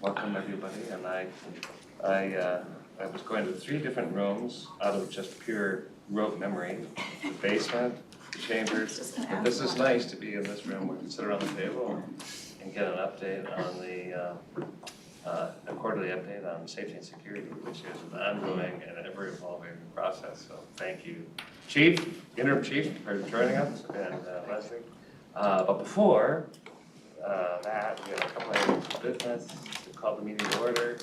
welcome everybody. And I was going to 3 different rooms out of just pure rote memory, the basement, the chambers. But this is nice to be in this room. We can sit around the table and get an update on a quarterly update on safety and security, which is an ongoing and ever-evolving process. So thank you, Chief, Interim Chief, for joining us, and Lesley. But before that, we have a couple of business to call the meeting to order.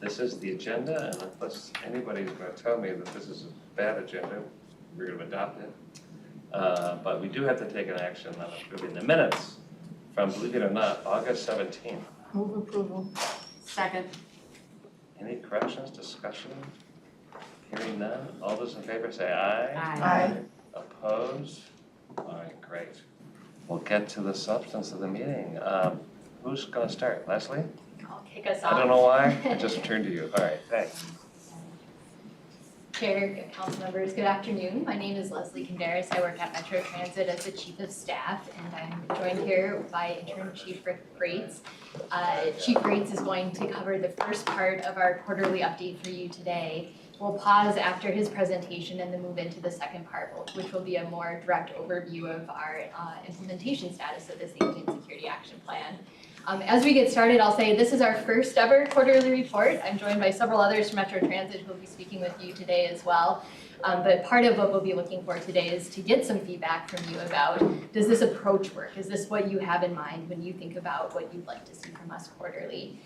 This is the agenda, and unless anybody's going to tell me that this is a bad agenda, we're going to adopt it. But we do have to take an action on approving the minutes from, believe it or not, August 17th. Move approval. Second. Any corrections, discussion? Hearing none. All those in favor say aye. Aye. Opposed? All right, great. We'll get to the substance of the meeting. Who's going to start? Lesley? I'll kick us off. I don't know why. I just turned to you. All right, thanks. Chair, council members, good afternoon. My name is Lesley Kandaras. I work at Metro Transit as the Chief of Staff, and I'm joined here by Interim Chief Grates. Chief Grates is going to cover the first part of our quarterly update for you today. We'll pause after his presentation and then move into the second part, which will be a more direct overview of our implementation status of the Safety and Security Action Plan. As we get started, I'll say this is our first ever quarterly report. I'm joined by several others from Metro Transit who will be speaking with you today as well. But part of what we'll be looking for today is to get some feedback from you about, does this approach work? Is this what you have in mind when you think about what you'd like to see from us quarterly?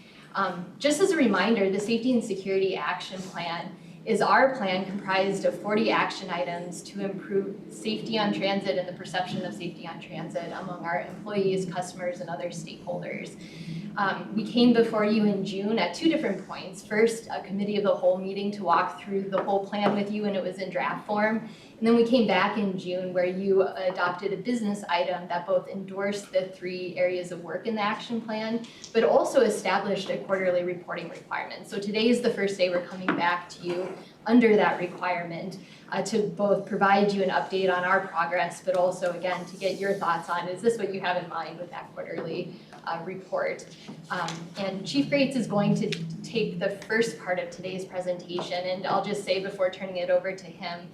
Just as a reminder, the Safety and Security Action Plan is our plan comprised of 40 action items to improve safety on transit and the perception of safety on transit among our employees, customers, and other stakeholders. We came before you in June at 2 different points. First, a committee of the whole meeting to walk through the whole plan with you, and it was in draft form. And then we came back in June where you adopted a business item that both endorsed the 3 areas of work in the action plan, but also established a quarterly reporting requirement. So today is the first day we're coming back to you under that requirement to both provide you an update on our progress, but also, again, to get your thoughts on, is this what you have in mind with that quarterly report? And Chief Grates is going to take the first part of today's presentation, and I'll just say before turning it over to him,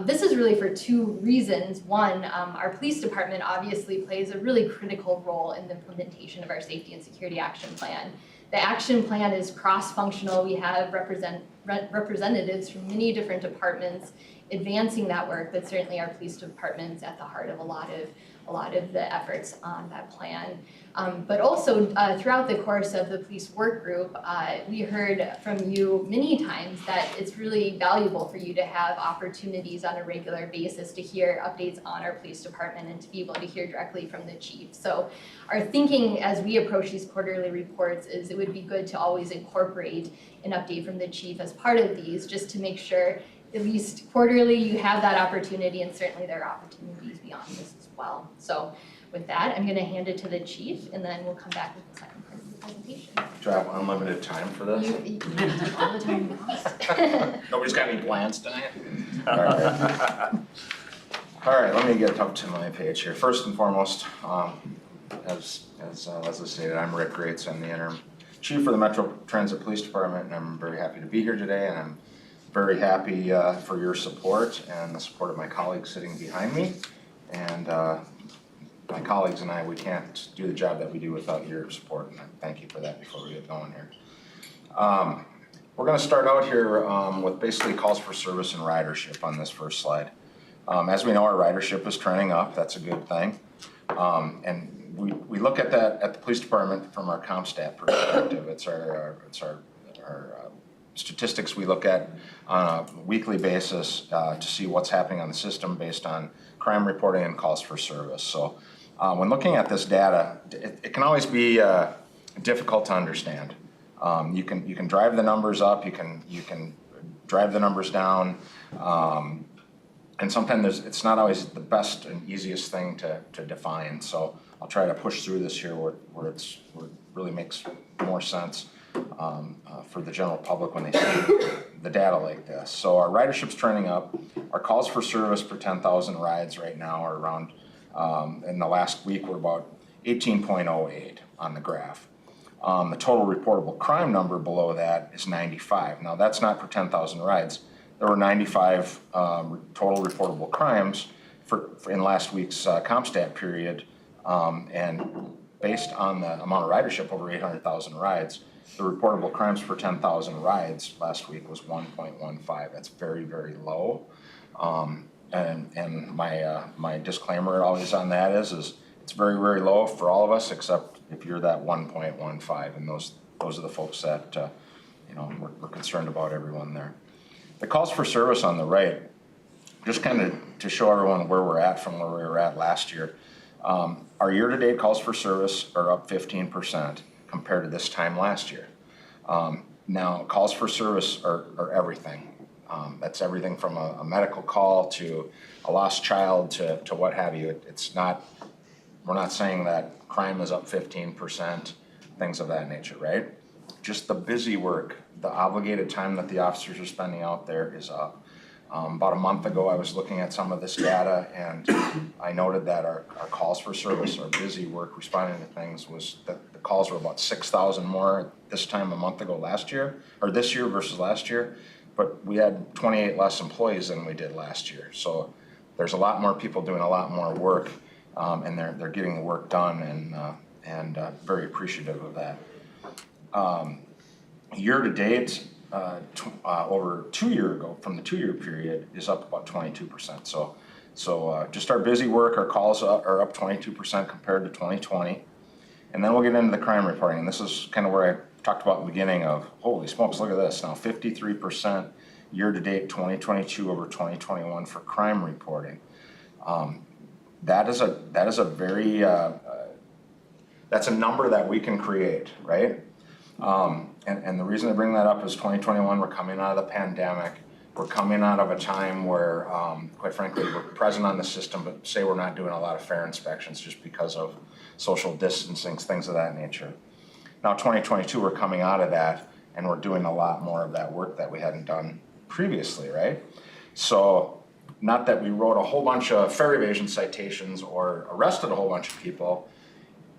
this is really for 2 reasons. One, our police department obviously plays a really critical role in the implementation of our Safety and Security Action Plan. The action plan is cross-functional. We have representatives from many different departments advancing that work, but certainly our police department's at the heart of a lot of the efforts on that plan. But also throughout the course of the police work group, we heard from you many times that it's really valuable for you to have opportunities on a regular basis to hear updates on our police department and to be able to hear directly from the chief. So our thinking as we approach these quarterly reports is it would be good to always incorporate an update from the chief as part of these, just to make sure at least quarterly you have that opportunity, and certainly there are opportunities beyond this as well. So with that, I'm going to hand it to the chief, and then we'll come back with the second part of the presentation. Do I have unlimited time for this? You can take all the time you want. Nobody's got any plans tonight? All right. All right, let me get up to my page here. First and foremost, as Lesley stated, I'm Rick Grates. I'm the interim chief for the Metro Transit Police Department, and I'm very happy to be here today, and I'm very happy for your support and the support of my colleagues sitting behind me. And my colleagues and I, we can't do the job that we do without your support, and I thank you for that before we get going here. We're going to start out here with basically calls for service and ridership on this first slide. As we know, our ridership is trending up. That's a good thing. And we look at that at the police department from our CompStat perspective. It's our statistics we look at on a weekly basis to see what's happening on the system based on crime reporting and calls for service. So when looking at this data, it can always be difficult to understand. You can drive the numbers up, you can drive the numbers down, and sometimes it's not always the best and easiest thing to define. So I'll try to push through this here where it really makes more sense for the general public when they see the data like this. So our ridership's trending up. Our calls for service per 10,000 rides right now are around, in the last week, we're about 18.08 on the graph. The total reportable crime number below that is 95. Now, that's not for 10,000 rides. There were 95 total reportable crimes in last week's CompStat period, and based on the amount of ridership, over 800,000 rides, the reportable crimes per 10,000 rides last week was 1.15. That's very, very low. And my disclaimer always on that is it's very, very low for all of us, except if you're that 1.15, and those are the folks that we're concerned about everyone there. The calls for service on the right, just kind of to show everyone where we're at from where we were at last year. Our year-to-date calls for service are up 15% compared to this time last year. Now, calls for service are everything. That's everything from a medical call to a lost child to what have you. We're not saying that crime is up 15%, things of that nature, right? Just the busy work, the obligated time that the officers are spending out there is up. About a month ago, I was looking at some of this data, and I noted that our calls for service, our busy work responding to things, was that the calls were about 6,000 more this time a month ago last year, or this year versus last year, but we had 28 less employees than we did last year. So there's a lot more people doing a lot more work, and they're getting the work done, and very appreciative of that. Year to date, over 2 years ago, from the 2-year period, is up about 22%. So just our busy work, our calls are up 22% compared to 2020. And then we'll get into the crime reporting. And this is kind of where I talked about in the beginning of, holy smokes, look at this. Now 53% year to date 2022 over 2021 for crime reporting. That is a very, that's a number that we can create, right? And the reason I bring that up is 2021, we're coming out of the pandemic. We're coming out of a time where, quite frankly, we're present on the system, but say we're not doing a lot of fare inspections just because of social distancing, things of that nature. Now 2022, we're coming out of that, and we're doing a lot more of that work that we hadn't done previously, right? So not that we wrote a whole bunch of fare evasion citations or arrested a whole bunch of people,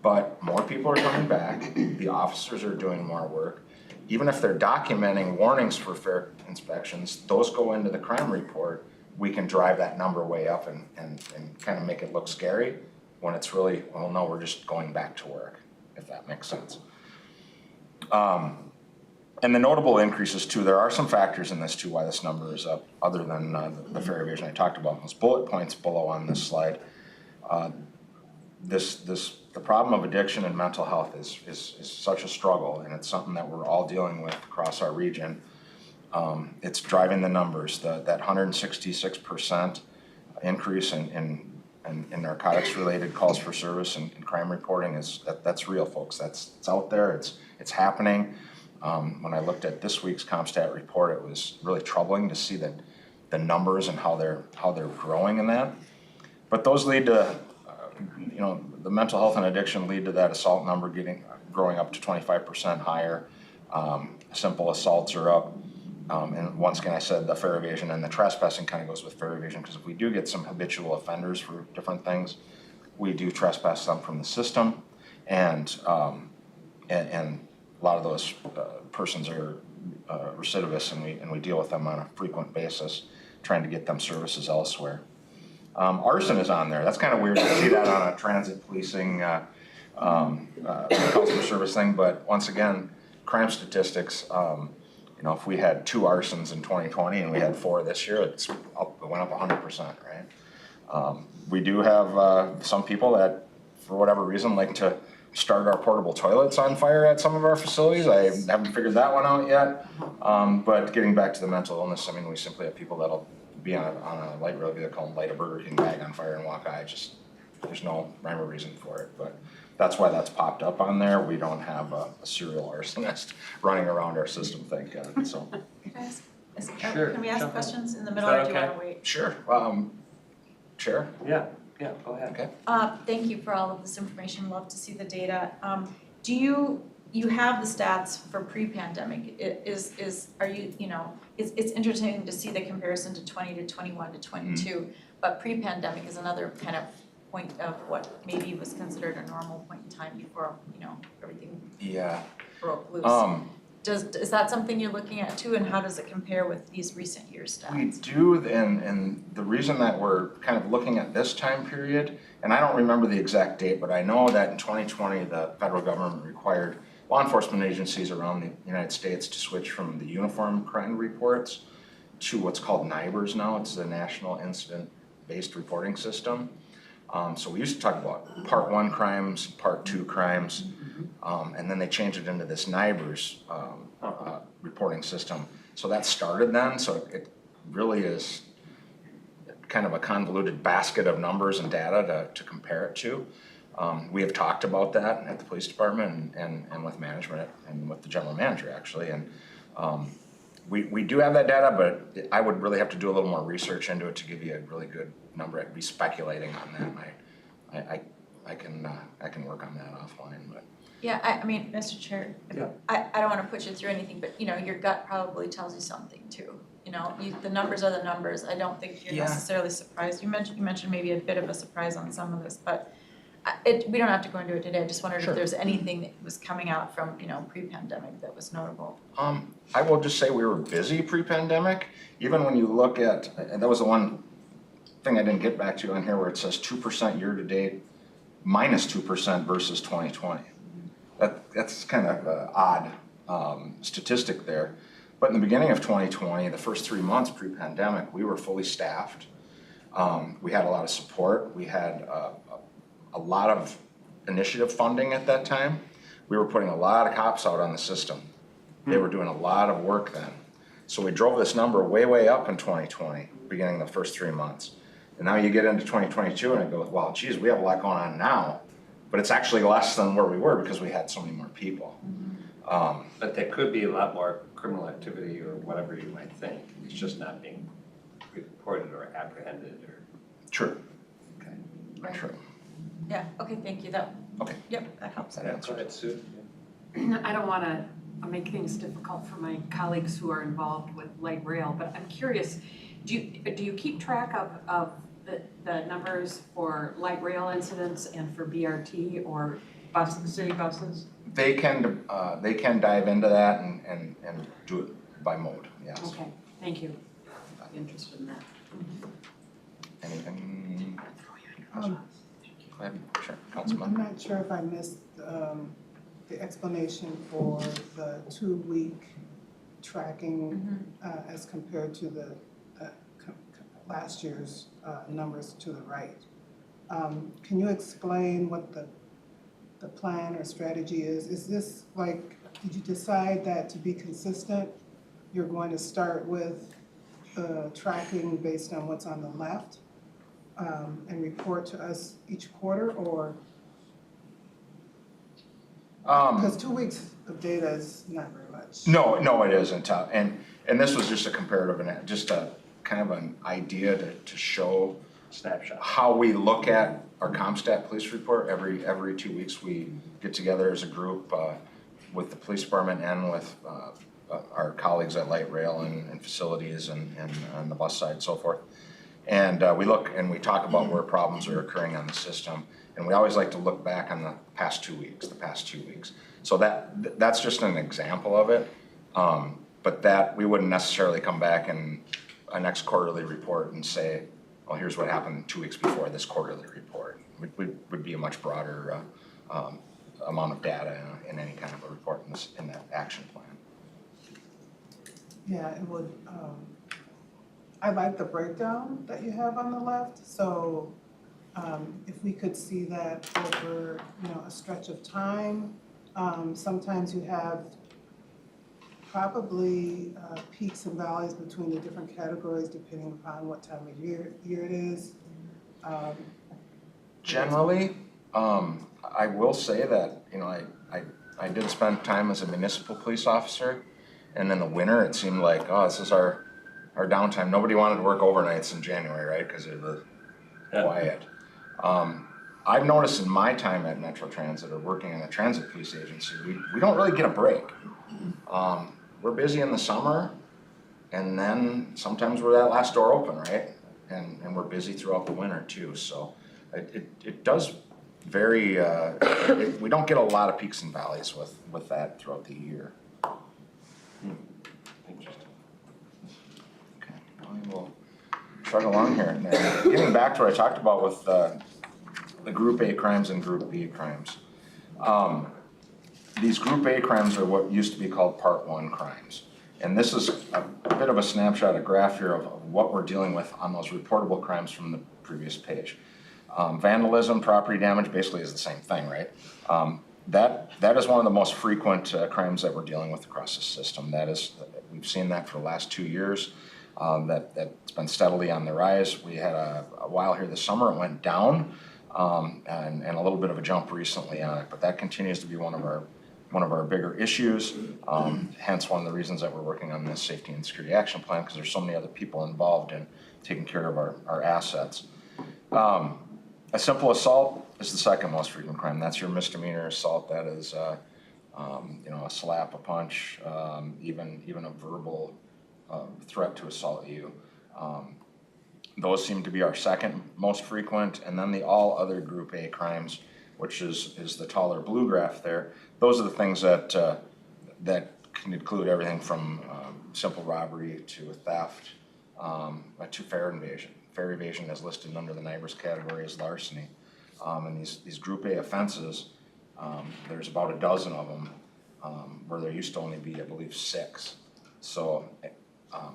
but more people are coming back, the officers are doing more work. Even if they're documenting warnings for fare inspections, those go into the crime report. We can drive that number way up and kind of make it look scary when it's really, well, no, we're just going back to work, if that makes sense. And the notable increases too, there are some factors in this too why this number is up, other than the fare evasion I talked about. Those bullet points below on this slide. The problem of addiction and mental health is such a struggle, and it's something that we're all dealing with across our region. It's driving the numbers. That 166% increase in narcotics-related calls for service and crime reporting that's real, folks. It's out there. It's happening. When I looked at this week's CompStat report, it was really troubling to see that the numbers and how they're growing in that. But those lead to the mental health and addiction lead to that assault number growing up to 25% higher. Simple assaults are up. And once again, I said the fare evasion and the trespassing kind of goes with fare evasion, because if we do get some habitual offenders for different things, we do trespass them from the system. And a lot of those persons are recidivists, and we deal with them on a frequent basis, trying to get them services elsewhere. Arson is on there. That's kind of weird to see that on a transit policing calls for service thing, but once again, crime statistics, if we had 2 arsons in 2020 and we had 4 this year, it went up 100%, right? We do have some people that, for whatever reason, like to start our portable toilets on fire at some of our facilities. I haven't figured that one out yet. But getting back to the mental illness, we simply have people that'll be on a light rail vehicle and light a Burger King bag on fire and walk by. There's no rhyme or reason for it, but that's why that's popped up on there. We don't have a serial arsonist running around our system, thank God. So. Sure. Can we ask Jump in. questions in the middle, or do you Okay. want to wait? Sure. Chair? Yeah, go ahead. Okay. Thank you for all of this information. Love to see the data. Do you have the stats for pre-pandemic? It's interesting to see the comparison to 20 to 21 to 22, but pre-pandemic is another kind of point of what maybe was considered a normal point in time before, everything. Yeah. broke loose. Is that something you're looking at too, and how does it compare with these recent year stats? We do, and the reason that we're kind of looking at this time period, and I don't remember the exact date, but I know that in 2020, the federal government required law enforcement agencies around the United States to switch from the uniform crime reports to what's called NIBRS now. It's the National Incident-Based Reporting System. So we used to talk about Part 1 crimes, Part 2 crimes, and then they changed it into this NIBRS reporting system. So that started then, so it really is kind of a convoluted basket of numbers and data to compare it to. We have talked about that at the police department and with management and with the general manager actually. And we do have that data, but I would really have to do a little more research into it to give you a really good number. I'd be speculating on that. I can work on that offline, but. Yeah, I mean, Mr. Chair, Yeah. I don't wanna put you through anything, but you know, your gut probably tells you something too. You know, the numbers are the numbers. I don't think you're Yeah. necessarily surprised. You mentioned maybe a bit of a surprise on some of this, but we don't have to go into it today. I just wondered Sure. if there's anything that was coming out from, you know, pre-pandemic that was notable. I will just say we were busy pre-pandemic. Even when you look at, and that was the one thing I didn't get back to on here where it says 2% year to date, minus 2% versus 2020. That's kind of an odd statistic there. But in the beginning of 2020, the first 3 months pre-pandemic, we were fully staffed. We had a lot of support. We had a lot of initiative funding at that time. We were putting a lot of cops out on the system. They were doing a lot of work then. So we drove this number way up in 2020, beginning the first 3 months. And now you get into 2022 and I go, well, geez, we have a lot going on now, but it's actually less than where we were because we had so many more people. But there could be a lot more criminal activity or whatever you might think. It's just not being reported or apprehended or. True, Okay. Right. true. Yeah, okay, thank you. Okay. Yep, that helps. That Go answers ahead, it. Sue. I don't wanna make things difficult for my colleagues who are involved with light rail, but I'm curious, do you keep track of the numbers for light rail incidents and for BRT or city buses? They can dive into that and do it by mode, yes. Okay, thank you. I'm interested in that. Anything? Go ahead, sure, Councilman. I'm not sure if I missed the explanation for the 2-week tracking as compared to the last year's numbers to the right. Can you explain what the plan or strategy is? Is this like, did you decide that to be consistent, you're going to start with the tracking based on what's on the left and report to us each quarter, or? Because 2 weeks of data is not very much. No, it isn't. And this was just a comparative, and just a kind of an idea to show Snapshot. how we look at our CompStat police report. Every 2 weeks, we get together as a group with the police department and with our colleagues at light rail and facilities and on the bus side and so forth. And we look and we talk about where problems are occurring on the system. And we always like to look back on the past 2 weeks. So that's just an example of it. But that we wouldn't necessarily come back in a next quarterly report and say, well, here's what happened 2 weeks before this quarterly report. Would be a much broader amount of data in any kind of a report in that action plan. Yeah, it would, I like the breakdown that you have on the left, so if we could see that over, a stretch of time. Sometimes you have probably peaks and valleys between the different categories depending upon what time of year it is. Generally, I will say that, I did spend time as a municipal police officer, and in the winter, it seemed like, this is our downtime. Nobody wanted to work overnights in January, right, because it was quiet. I've noticed in my time at Metro Transit or working in a transit police agency, we don't really get a break. We're busy in the summer, and then sometimes we're that last door open, right? And we're busy throughout the winter too, so it does very, we don't get a lot of peaks and valleys with that throughout the year. Interesting. Okay, we will chug along here. Now, getting back to what I talked about with the Group A crimes and Group B crimes. These Group A crimes are what used to be called Part 1 crimes. And this is a bit of a snapshot, a graph here of what we're dealing with on those reportable crimes from the previous page. Vandalism, property damage basically is the same thing, right? That is one of the most frequent crimes that we're dealing with across the system. We've seen that for the last 2 years. That's been steadily on the rise. We had a while here this summer, it went down, and a little bit of a jump recently on it, but that continues to be one of our bigger issues, hence one of the reasons that we're working on this safety and security action plan, because there's so many other people involved in taking care of our assets. A simple assault is the second most frequent crime. That's your misdemeanor assault. That is, a slap, a punch, even a verbal threat to assault you. Those seem to be our second most frequent, and then the all other Group A crimes, which is the taller blue graph there. Those are the things that can include everything from simple robbery to theft to fare evasion. Fare evasion is listed under the NIBRS category as larceny. And these Group A offenses, there's about a dozen of them, where there used to only be, I believe, 6. So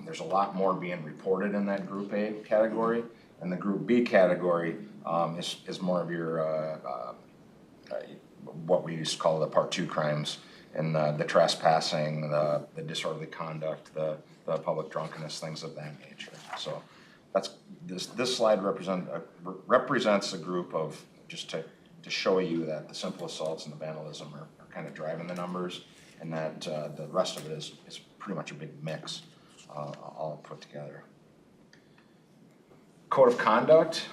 there's a lot more being reported in that Group A category. And the Group B category is more of your, what we used to call the Part 2 crimes, and the trespassing, the disorderly conduct, the public drunkenness, things of that nature. So this slide represents a group of, just to show you that the simple assaults and the vandalism are kind of driving the numbers, and that the rest of it is pretty much a big mix, all put together. Code of conduct.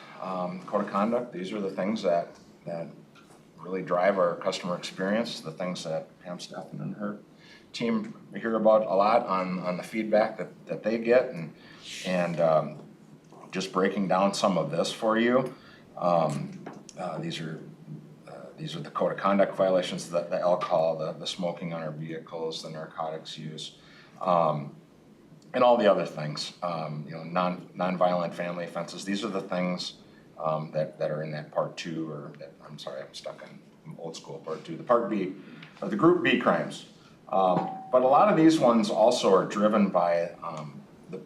These are the things that really drive our customer experience, the things that Pam, Steffen, and her team hear about a lot on the feedback that they get, and just breaking down some of this for you. These are the code of conduct violations, the alcohol, the smoking on our vehicles, the narcotics use, and all the other things. Non-violent family offenses. These are the things that are in that Part 2, or I'm sorry, I'm stuck on old school Part 2. The Part B, or the Group B crimes. But a lot of these ones also are driven by the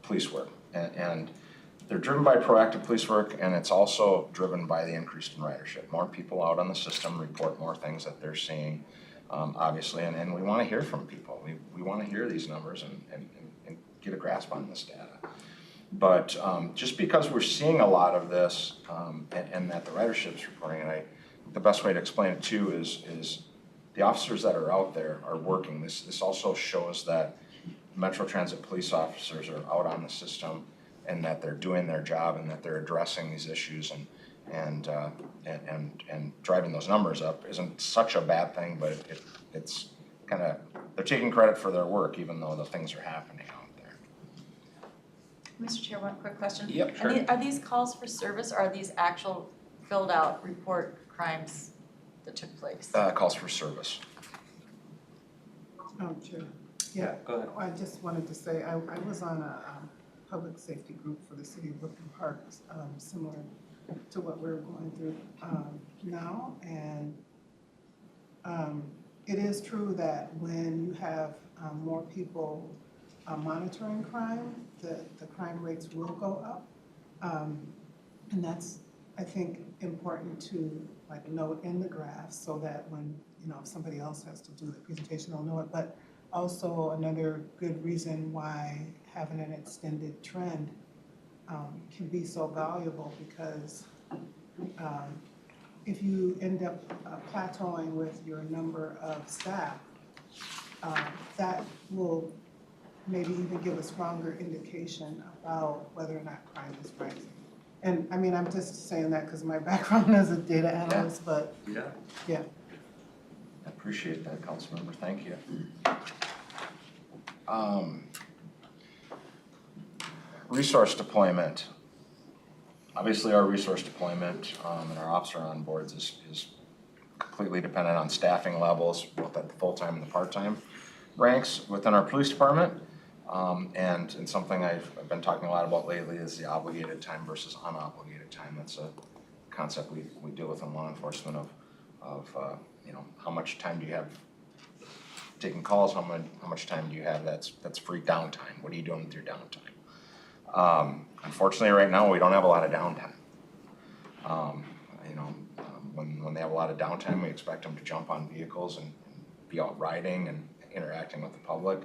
police work, and they're driven by proactive police work, and it's also driven by the increase in ridership. More people out on the system report more things that they're seeing, obviously, and we want to hear from people. We want to hear these numbers and get a grasp on this data. But just because we're seeing a lot of this, and that the ridership's reporting, and the best way to explain it too is the officers that are out there are working. This also shows that Metro Transit police officers are out on the system, and that they're doing their job, and that they're addressing these issues, and driving those numbers up isn't such a bad thing, but it's kind of, they're taking credit for their work even though the things are happening out there. Mr. Chair, one quick question. Yep, sure. Are these calls for service, or are these actual filled out report crimes that took place? Calls for service. Chair. Yeah, Go ahead. I just wanted to say, I was on a public safety group for the city of Brooklyn Park, similar to what we're going through now, and it is true that when you have more people monitoring crime, the crime rates will go up, and that's, I think, important to note in the graph, so that when if somebody else has to do the presentation, they'll know it. But also another good reason why having an extended trend can be so valuable, because if you end up plateauing with your number of staff, that will maybe even give a stronger indication about whether or not crime is rising. And I mean, I'm just saying that because of my background as a data analyst, but yeah. I appreciate that, Councilmember. Thank you. Resource deployment. Obviously, our resource deployment and our officer onboards is completely dependent on staffing levels, both at the full-time and the part-time ranks within our police department. And something I've been talking a lot about lately is the obligated time versus unobligated time. That's a concept we deal with in law enforcement of how much time do you have taking calls, how much time do you have that's free downtime? What are you doing with your downtime? Unfortunately, right now, we don't have a lot of downtime. When they have a lot of downtime, we expect them to jump on vehicles and be out riding and interacting with the public.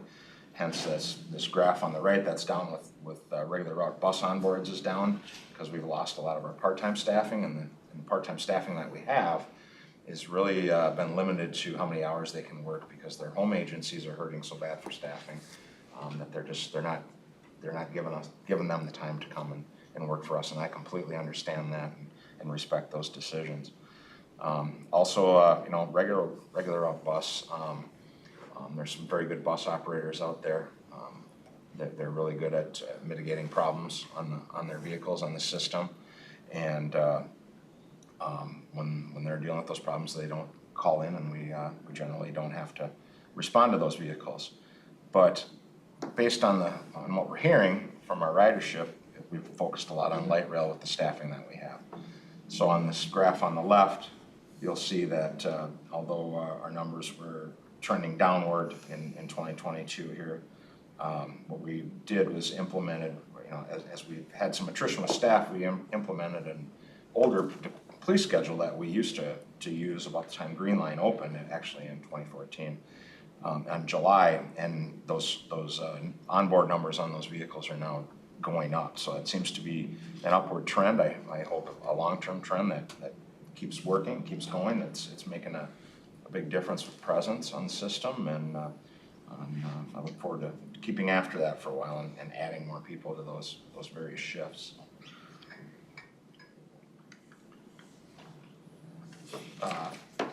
Hence, this graph on the right that's down with regular route bus onboards is down because we've lost a lot of our part-time staffing, and the part-time staffing that we have is really been limited to how many hours they can work because their home agencies are hurting so bad for staffing that they're not giving them the time to come and work for us, and I completely understand that and respect those decisions. Also, regular route bus. There's some very good bus operators out there. They're really good at mitigating problems on their vehicles, on the system, and when they're dealing with those problems, they don't call in, and we generally don't have to respond to those vehicles. But based on what we're hearing from our ridership, we've focused a lot on light rail with the staffing that we have. So on this graph on the left, you'll see that although our numbers were trending downward in 2022 here, what we did was implemented, as we had some attrition with staff, we implemented an older police schedule that we used to use about the time Green Line opened, actually in 2014, in July, and those onboard numbers on those vehicles are now going up. So it seems to be an upward trend. I hope a long-term trend that keeps working, keeps going. It's making a big difference with presence on the system, and I look forward to keeping after that for a while and adding more people to those various shifts.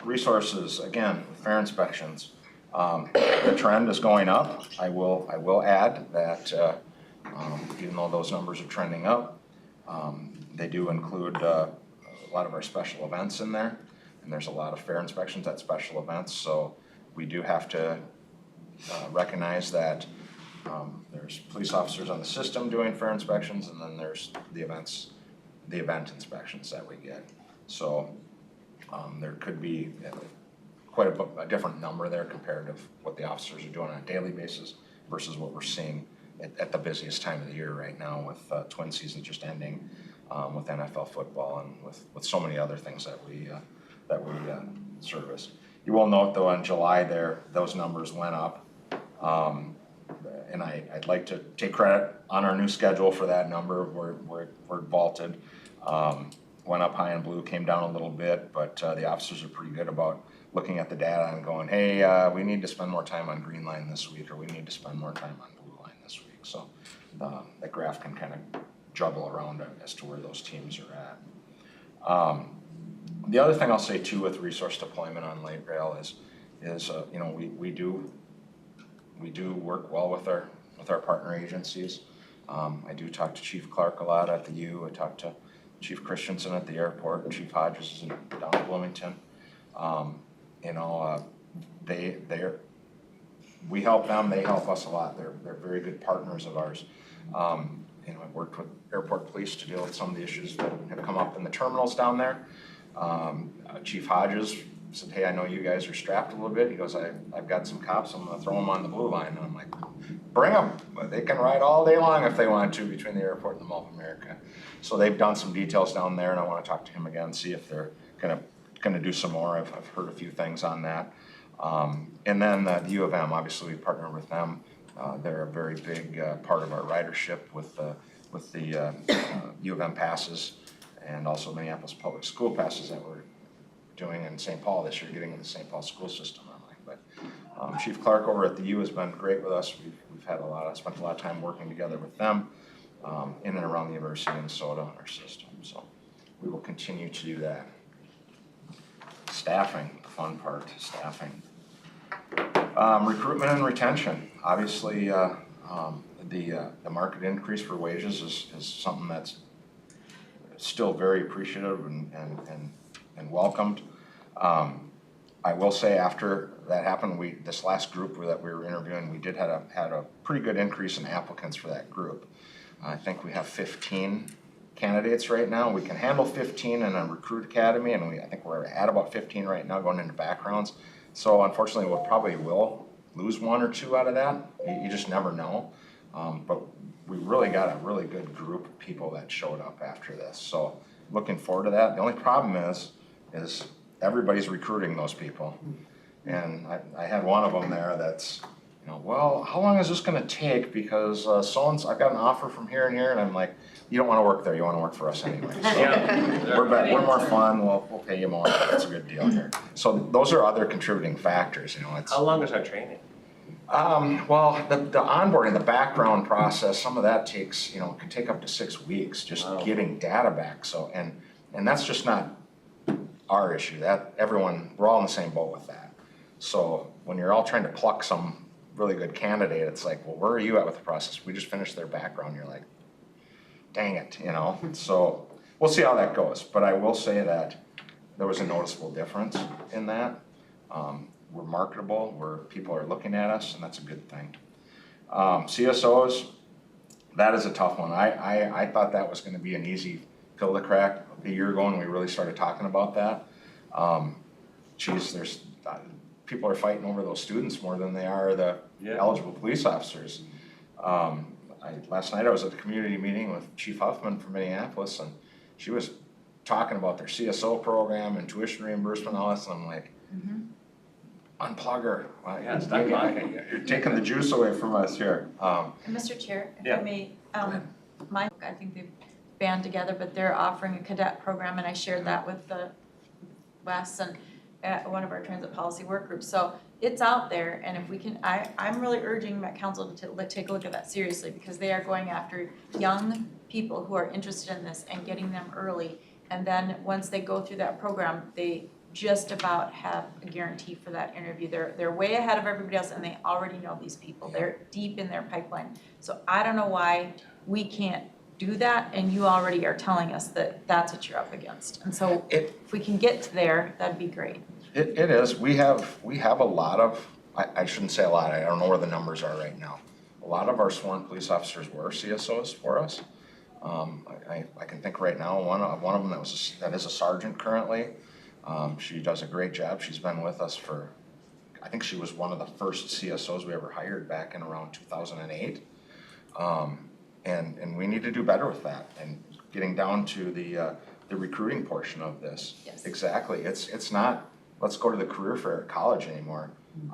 Resources, again, with fair inspections. The trend is going up. I will add that even though those numbers are trending up, they do include a lot of our special events in there, and there's a lot of fair inspections at special events, so we do have to recognize that there's police officers on the system doing fair inspections, and then there's the event inspections that we get. So there could be quite a different number there compared to what the officers are doing on a daily basis versus what we're seeing at the busiest time of the year right now with twin season just ending, with NFL football, and with so many other things that we service. You will note though in July those numbers went up, and I'd like to take credit on our new schedule for that number. We're vaulted. Went up high in blue, came down a little bit, but the officers are pretty good about looking at the data and going, hey, we need to spend more time on Green Line this week, or we need to spend more time on Blue Line this week. So that graph can kind of juggle around as to where those teams are at. The other thing I'll say too with resource deployment on light rail is we do work well with our partner agencies. I do talk to Chief Clark a lot at the U. I talk to Chief Christensen at the airport, and Chief Hodges is down in Bloomington. We help them, they help us a lot. They're very good partners of ours. I've worked with airport police to deal with some of the issues that have come up in the terminals down there. Chief Hodges said, hey, I know you guys are strapped a little bit. He goes, I've got some cops, I'm gonna throw them on the Blue Line. And I'm like, bring them. They can ride all day long if they want to between the airport and the Mall of America. So they've done some details down there, and I want to talk to him again, see if they're gonna do some more. I've heard a few things on that. And then the U of M, obviously we partner with them. They're a very big part of our ridership with the U of M passes, and also Minneapolis Public School passes that we're doing in St. Paul this year, getting in the St. Paul school system. But Chief Clark over at the U has been great with us. We've had spent a lot of time working together with them in and around the University of Minnesota on our system. So we will continue to do that. Staffing, the fun part, staffing. Recruitment and retention. Obviously, the market increase for wages is something that's still very appreciative and welcomed. I will say after that happened, this last group that we were interviewing, we did had a pretty good increase in applicants for that group. I think we have 15 candidates right now. We can handle 15 in a recruit academy, and I think we're at about 15 right now going into backgrounds. So unfortunately, we'll probably lose one or two out of that. You just never know. But we really got a really good group of people that showed up after this. So looking forward to that. The only problem is everybody's recruiting those people. And I had one of them there that's, well, how long is this gonna take? Because I've got an offer from here and here, and I'm like, you don't wanna work there, you wanna work for us anyway. So we're more fun, we'll pay you more, it's a good deal here. So those are other contributing factors, How long is our training? Well, the onboarding, the background process, some of that takes, can take up to 6 weeks, just getting data back. So, and that's just not our issue, we're all in the same boat with that. So when you're all trying to pluck some really good candidate, it's like, well, where are you at with the process? We just finished their background, you're like, dang it, So we'll see how that goes, but I will say that there was a noticeable difference in that. We're marketable, where people are looking at us, and that's a good thing. CSOs, that is a tough one. I thought that was gonna be an easy pill to crack a year ago when we really started talking about that. People are fighting over those students more than they are the eligible police officers. Last night I was at the community meeting with Chief Huffman from Minneapolis, and she was talking about their CSO program and tuition reimbursement and all this, and I'm like, unplug her. Yeah, stop talking. You're taking the juice away from us here. And Mr. Chair, if I may, I think they've band together, but they're offering a cadet program, and I shared that with the Wes and one of our transit policy work groups. So it's out there, and if we can, I'm really urging Met Council to take a look at that seriously, because they are going after young people who are interested in this and getting them early. And then once they go through that program, they just about have a guarantee for that interview. They're way ahead of everybody else, and they already know these people. They're deep in their pipeline. So I don't know why we can't do that, and you already are telling us that that's what you're up against. And so if we can get to there, that'd be great. It is. We have a lot of, I shouldn't say a lot, I don't know where the numbers are right now. A lot of our sworn police officers were CSOs for us. I can think right now, one of them that is a sergeant currently. She does a great job. She's been with us I think she was one of the first CSOs we ever hired back in around 2008. And we need to do better with that, and getting down to the recruiting portion of this. Yes. Exactly. It's not, let's go to the career fair at college anymore.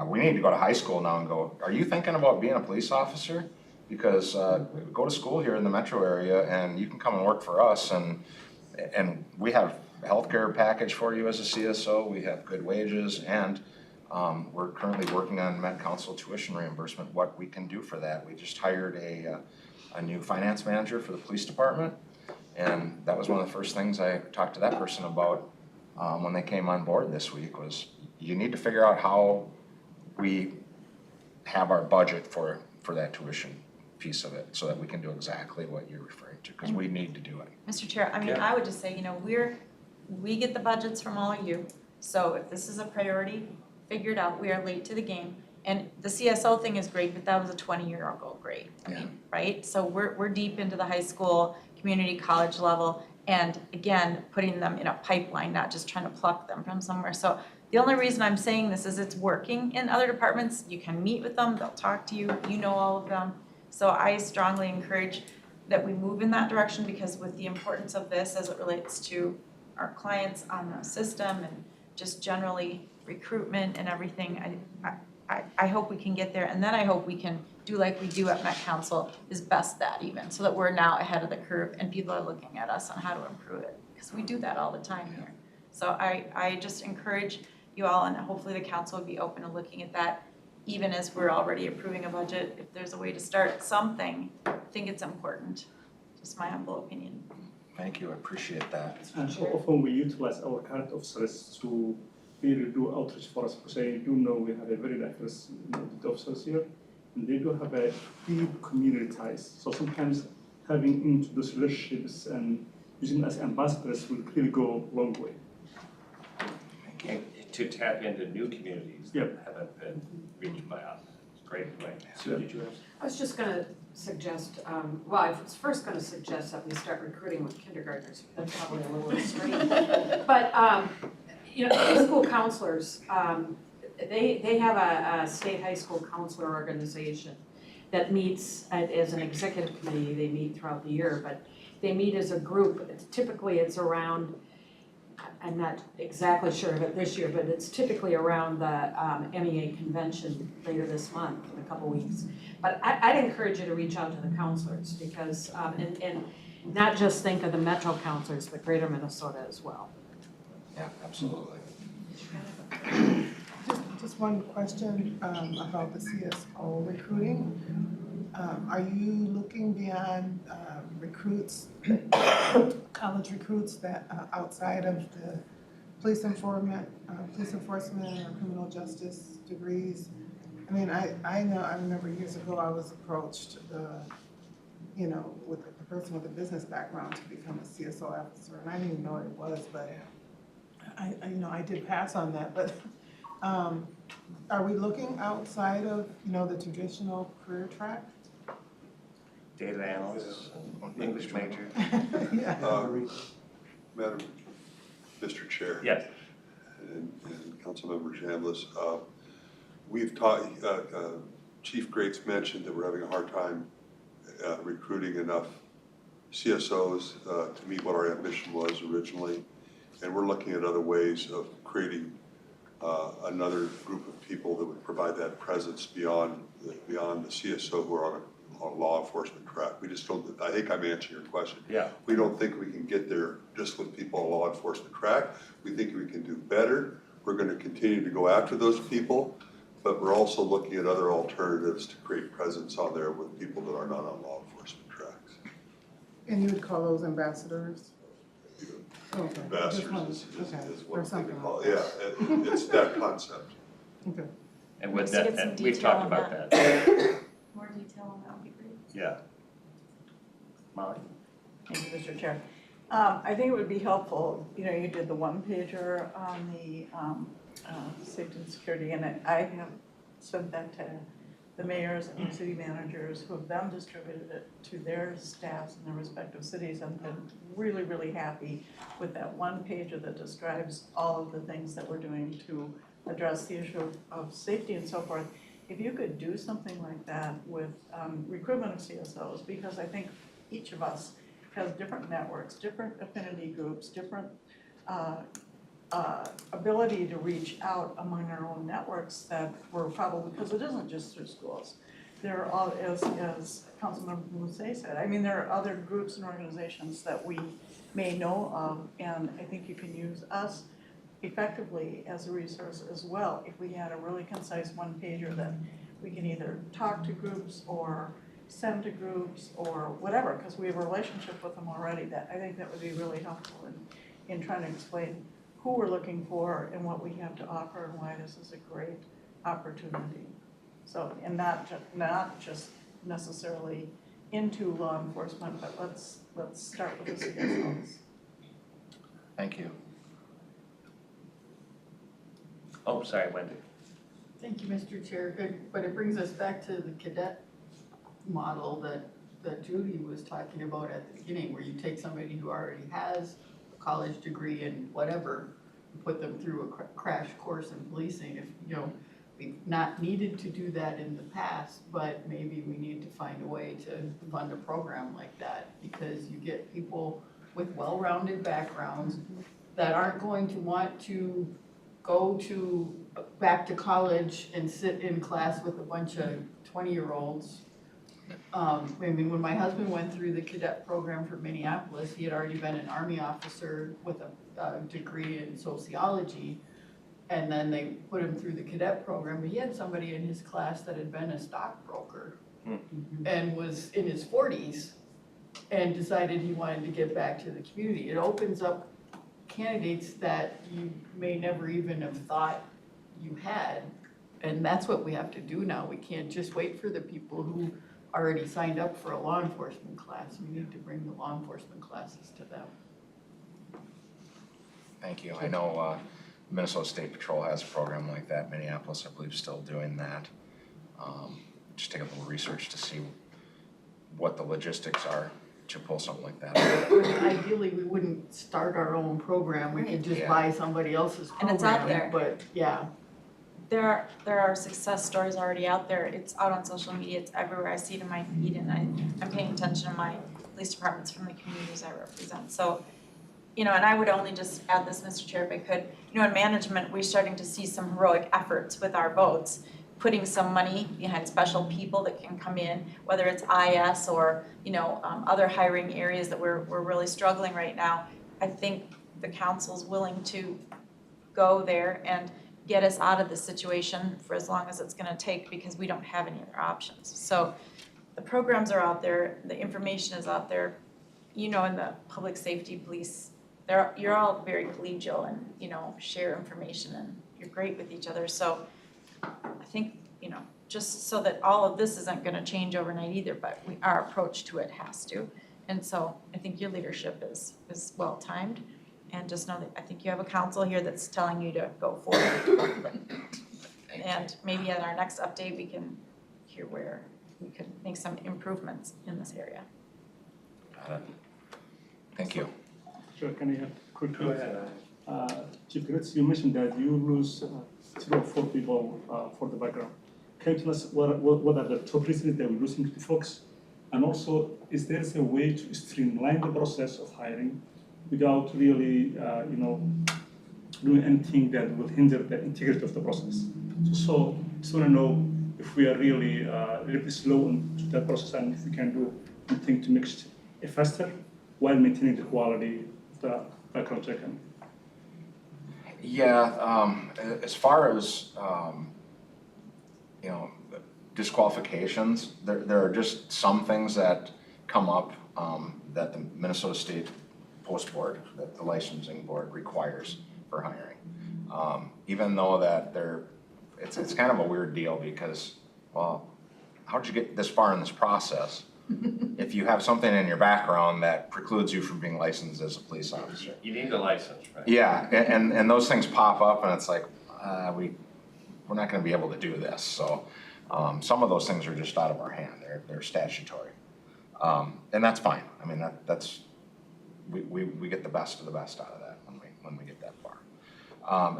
We need to go to high school now and go, are you thinking about being a police officer? Because go to school here in the metro area, and you can come and work for us, and we have a healthcare package for you as a CSO. We have good wages, and we're currently working on Met Council tuition reimbursement, what we can do for that. We just hired a new finance manager for the police department, and that was one of the first things I talked to that person about when they came on board this week, was you need to figure out how we have our budget for that tuition piece of it, so that we can do exactly what you're referring to, because we need to do it. Mr. Chair, I would just say, we get the budgets from all of you, so if this is a priority, figure it out. We are late to the game. And the CSO thing is great, but that was a 20-year-ago grade, right? So we're deep into the high school, community college level, and again, putting them in a pipeline, not just trying to pluck them from somewhere. So the only reason I'm saying this is it's working in other departments. You can meet with them, they'll talk to you, you know all of them. So I strongly encourage that we move in that direction, because with the importance of this as it relates to our clients on the system and just generally recruitment and everything, I hope we can get there, and then I hope we can do like we do at Met Council, is best that even, so that we're now ahead of the curve and people are looking at us on how to improve it, because we do that all the time here. So I just encourage you all, and hopefully the council would be open to looking at that, even as we're already approving a budget. If there's a way to start something, I think it's important, just my humble opinion. Thank you, I appreciate that. And often we utilize our current officers to really do outreach for us, because I do know we have a very diverse officers here, and they do have a deep community ties. So sometimes having into those relationships and using as ambassadors will really go a long way. And to tap into new communities that Yep. haven't been reached by us. Great point. Sue, did you have? I was just gonna suggest, well, I was first gonna suggest that we start recruiting with kindergartners. That's probably a little extreme. But, you know, high school counselors, they have a state high school counselor organization that meets as an executive committee. They meet throughout the year, but they meet as a group. Typically, it's around, I'm not exactly sure of it this year, but it's typically around the MEA convention later this month, in a couple weeks. But I'd encourage you to reach out to the counselors because, and not just think of the Metro counselors, but Greater Minnesota as well. Yeah, absolutely. Just one question about the CSO recruiting. Are you looking beyond recruits, college recruits that outside of the police enforcement or criminal justice degrees? I mean, I know, I remember years ago I was approached, you know, with a person with a business background to become a CSO officer, and I didn't even know what it was, but you know, I did pass on that, but are we looking outside of, you know, the traditional career track? Data analysts, English major? Yeah. Madam, Mr. Chair. Yes. And Councilmember Chambliss, we've taught, Chief Grates mentioned that we're having a hard time recruiting enough CSOs to meet what our ambition was originally. And we're looking at other ways of creating another group of people that would provide that presence beyond the CSO who are on a law enforcement track. We just don't, I think I'm answering your question. Yeah. We don't think we can get there just with people on law enforcement track. We think we can do better. We're going to continue to go after those people, but we're also looking at other alternatives to create presence on there with people that are not on law enforcement tracks. And you would call those ambassadors? Okay. Ambassadors is Okay. what Or we something call like it. Yeah, it's that concept. Okay. And with Let's get that, some and we've detail talked on about that. that. More detail on that would be great. Yeah. Molly? Thank you, Mr. Chair. I think it would be helpful, you know, you did the one pager on the safety and security, and I have sent that to the mayors and city managers who have then distributed it to their staffs in their respective cities and been really, really happy with that one pager that describes all of the things that we're doing to address the issue of safety and so forth. If you could do something like that with recruitment of CSOs, because I think each of us has different networks, different affinity groups, different ability to reach out among our own networks that we're probably, because it isn't just through schools. There are all, as Councilmember Mousse said, I mean, there are other groups and organizations that we may know of, and I think you can use us effectively as a resource as well if we had a really concise one pager that we can either talk to groups or send to groups or whatever, because we have a relationship with them already. That I think that would be really helpful in trying to explain who we're looking for and what we have to offer and why this is a great opportunity. So, and not just necessarily into law enforcement, but let's start with the CSOs. Thank you. Oh, sorry, Wendy. Thank you, Mr. Chair. But it brings us back to the cadet model that Judy was talking about at the beginning, where you take somebody who already has a college degree in whatever, and put them through a crash course in policing. If, you know, we've not needed to do that in the past, but maybe we need to find a way to fund a program like that, because you get people with well-rounded backgrounds that aren't going to want to go back to college and sit in class with a bunch of 20-year-olds. I mean, when my husband went through the cadet program for Minneapolis, he had already been an Army officer with a degree in sociology, and then they put him through the cadet program, but he had somebody in his class that had been a stockbroker and was in his 40s and decided he wanted to get back to the community. It opens up candidates that you may never even have thought you had, and that's what we have to do now. We can't just wait for the people who already signed up for a law enforcement class. We need to bring the law enforcement classes to them. Thank you. I know Minnesota State Patrol has a program like that. Minneapolis, I believe, is still doing that. Just take a little research to see what the logistics are to pull something like that. Ideally, we wouldn't start our own program, we could just Yeah. buy somebody else's program. And it's out there. But, yeah, There are success stories already out there. It's out on social media. It's everywhere. I see it in my feed, and I'm paying attention to my police departments from the communities I represent. So, and I would only just add this, Mr. Chair, if I could. In management, we're starting to see some heroic efforts with our votes, putting some money behind special people that can come in, whether it's IS or, other hiring areas that we're really struggling right now. I think the council's willing to go there and get us out of this situation for as long as it's gonna take, because we don't have any other options. So the programs are out there, the information is out there, in the public safety police, you're all very collegial and, share information and you're great with each other. So I think, just so that all of this isn't gonna change overnight either, but our approach to it has to. And so I think your leadership is well timed. And just know that I think you have a council here that's telling you to go forward. And maybe at our next update, we can hear where we could make some improvements in this area. Got it. Thank you. Sure, can I have quick? Go ahead. Chief Grates, you mentioned that you lose 3 or 4 people for the background. Can you tell us what are the top reasons that we're losing the folks? And also, is there a way to streamline the process of hiring without really, doing anything that will hinder the integrity of the process? So just want to know if we are really slow on that process, and if we can do anything to make it faster while maintaining the quality of the background check. Yeah, as far as, disqualifications, there are just some things that come up that the Minnesota State Post Board, that the licensing board requires for hiring. Even though that it's kind of a weird deal because, well, how'd you get this far in this process if you have something in your background that precludes you from being licensed as a police officer? You need a license, right? Yeah, and those things pop up and it's like, we're not gonna be able to do this, so some of those things are just out of our hand, they're statutory. And that's fine, I mean, that's we get the best of the best out of that when we get that far.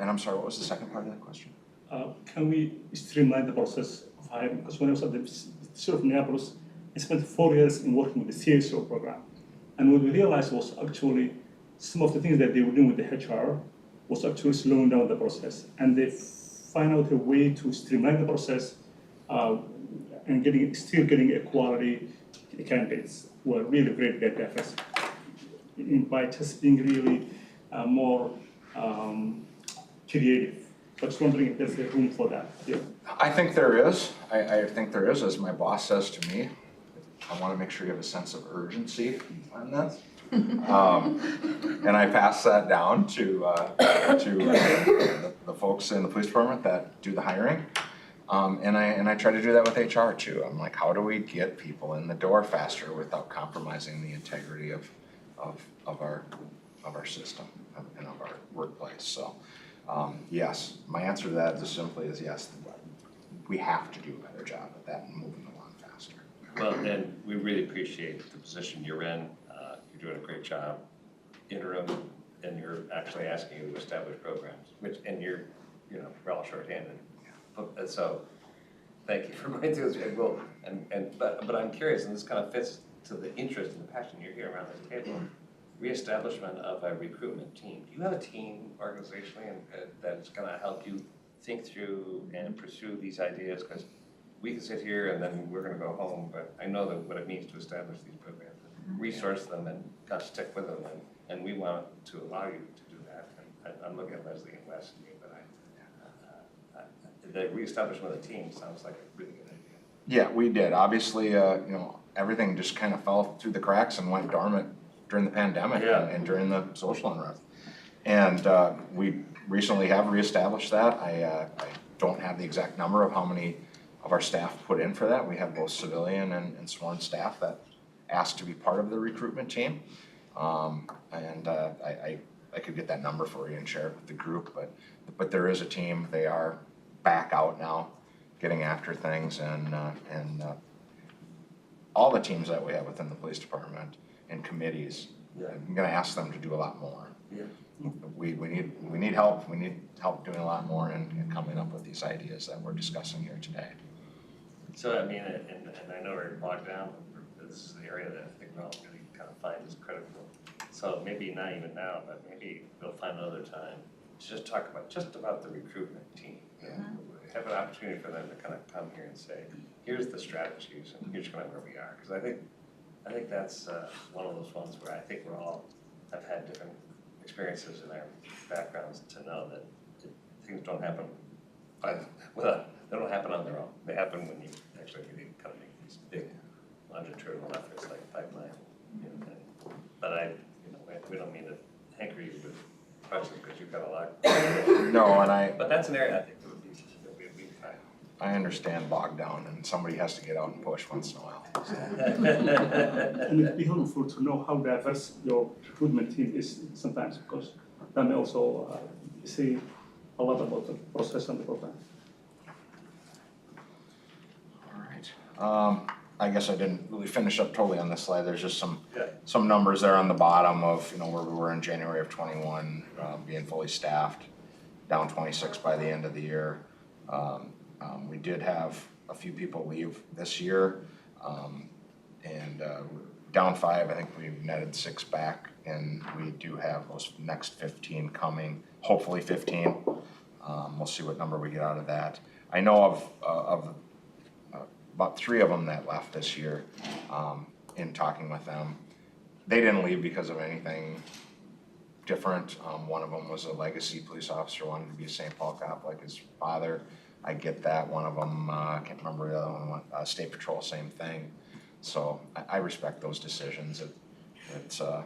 And I'm sorry, what was the second part of that question? Can we streamline the process of hiring? Because when I was at the city of Minneapolis, I spent 4 years in working with the Cso program. And what we realized was actually some of the things that they were doing with the HR was actually slowing down the process. And they find out a way to streamline the process and still getting a quality candidates who are really great at efforts. By just being really more creative. I was wondering if there's a room for that here. I think there is. I think there is, as my boss says to me. I want to make sure you have a sense of urgency on this. And I pass that down to the folks in the police department that do the hiring. And I try to do that with HR too. I'm like, how do we get people in the door faster without compromising the integrity of our system and of our workplace? So yes, my answer to that is simply is yes. We have to do a better job at that and moving along faster. Well, and we really appreciate the position you're in. You're doing a great job, interim, and you're actually asking you to establish programs, and you're, we're all shorthanded. So, thank you for going through this. Well, but I'm curious, and this kind of fits to the interest and the passion you're here around this table. Reestablishment of a recruitment team. Do you have a team organizationally that's going to help you think through and pursue these ideas? Because we can sit here and then we're going to go home, but I know that what it means to establish these programs, resource them, and kind of stick with them, and we want to allow you to do that. And I'm looking at Lesley and Wes, but the reestablishment of the team sounds like a really good idea. Yeah, we did. Obviously, everything just kind of fell through the cracks and went dormant during the pandemic and during the social unrest. And we recently have reestablished that. I don't have the exact number of how many of our staff put in for that. We have both civilian and sworn staff that asked to be part of the recruitment team. I I could get that number for you and share it with the group, but there is a team, they are back out now, getting after things, and all the teams that we have within the police department and committees, I'm gonna ask them to do a lot more. Yeah. We need help doing a lot more and coming up with these ideas that we're discussing here today. So I mean, and I know we're bogged down, but this is the area that I think we're all really kind of find is critical. So maybe not even now, but maybe we'll find another time to just talk about the recruitment team. Have an opportunity for them to kind of come here and say, here's the strategies and here's kind of where we are. Because I think that's one of those ones where I think we're all have had different experiences in our backgrounds to know that things don't happen they don't happen on their own. They happen when you actually really kind of make these big longitudinal efforts like pipeline. But we don't mean to hanker you with questions because you've got a lot. No, and But that's an area I think that would be fine. I understand bogged down and somebody has to get out and push once in a while. And it'd be helpful to know how diverse your recruitment team is sometimes, because that may also say a lot about the process and the program. All right. I guess I didn't really finish up totally on this slide. There's just some numbers there on the bottom of where we were in January of 21, being fully staffed, down 26 by the end of the year. We did have a few people leave this year, and down 5. I think we netted 6 back, and we do have those next 15 coming. Hopefully 15. We'll see what number we get out of that. I know of about 3 of them that left this year. In talking with them, they didn't leave because of anything different. One of them was a legacy police officer, wanted to be a St. Paul cop like his father. I get that. One of them, I can't remember the other one, State Patrol, same thing. So I respect those decisions. It's kind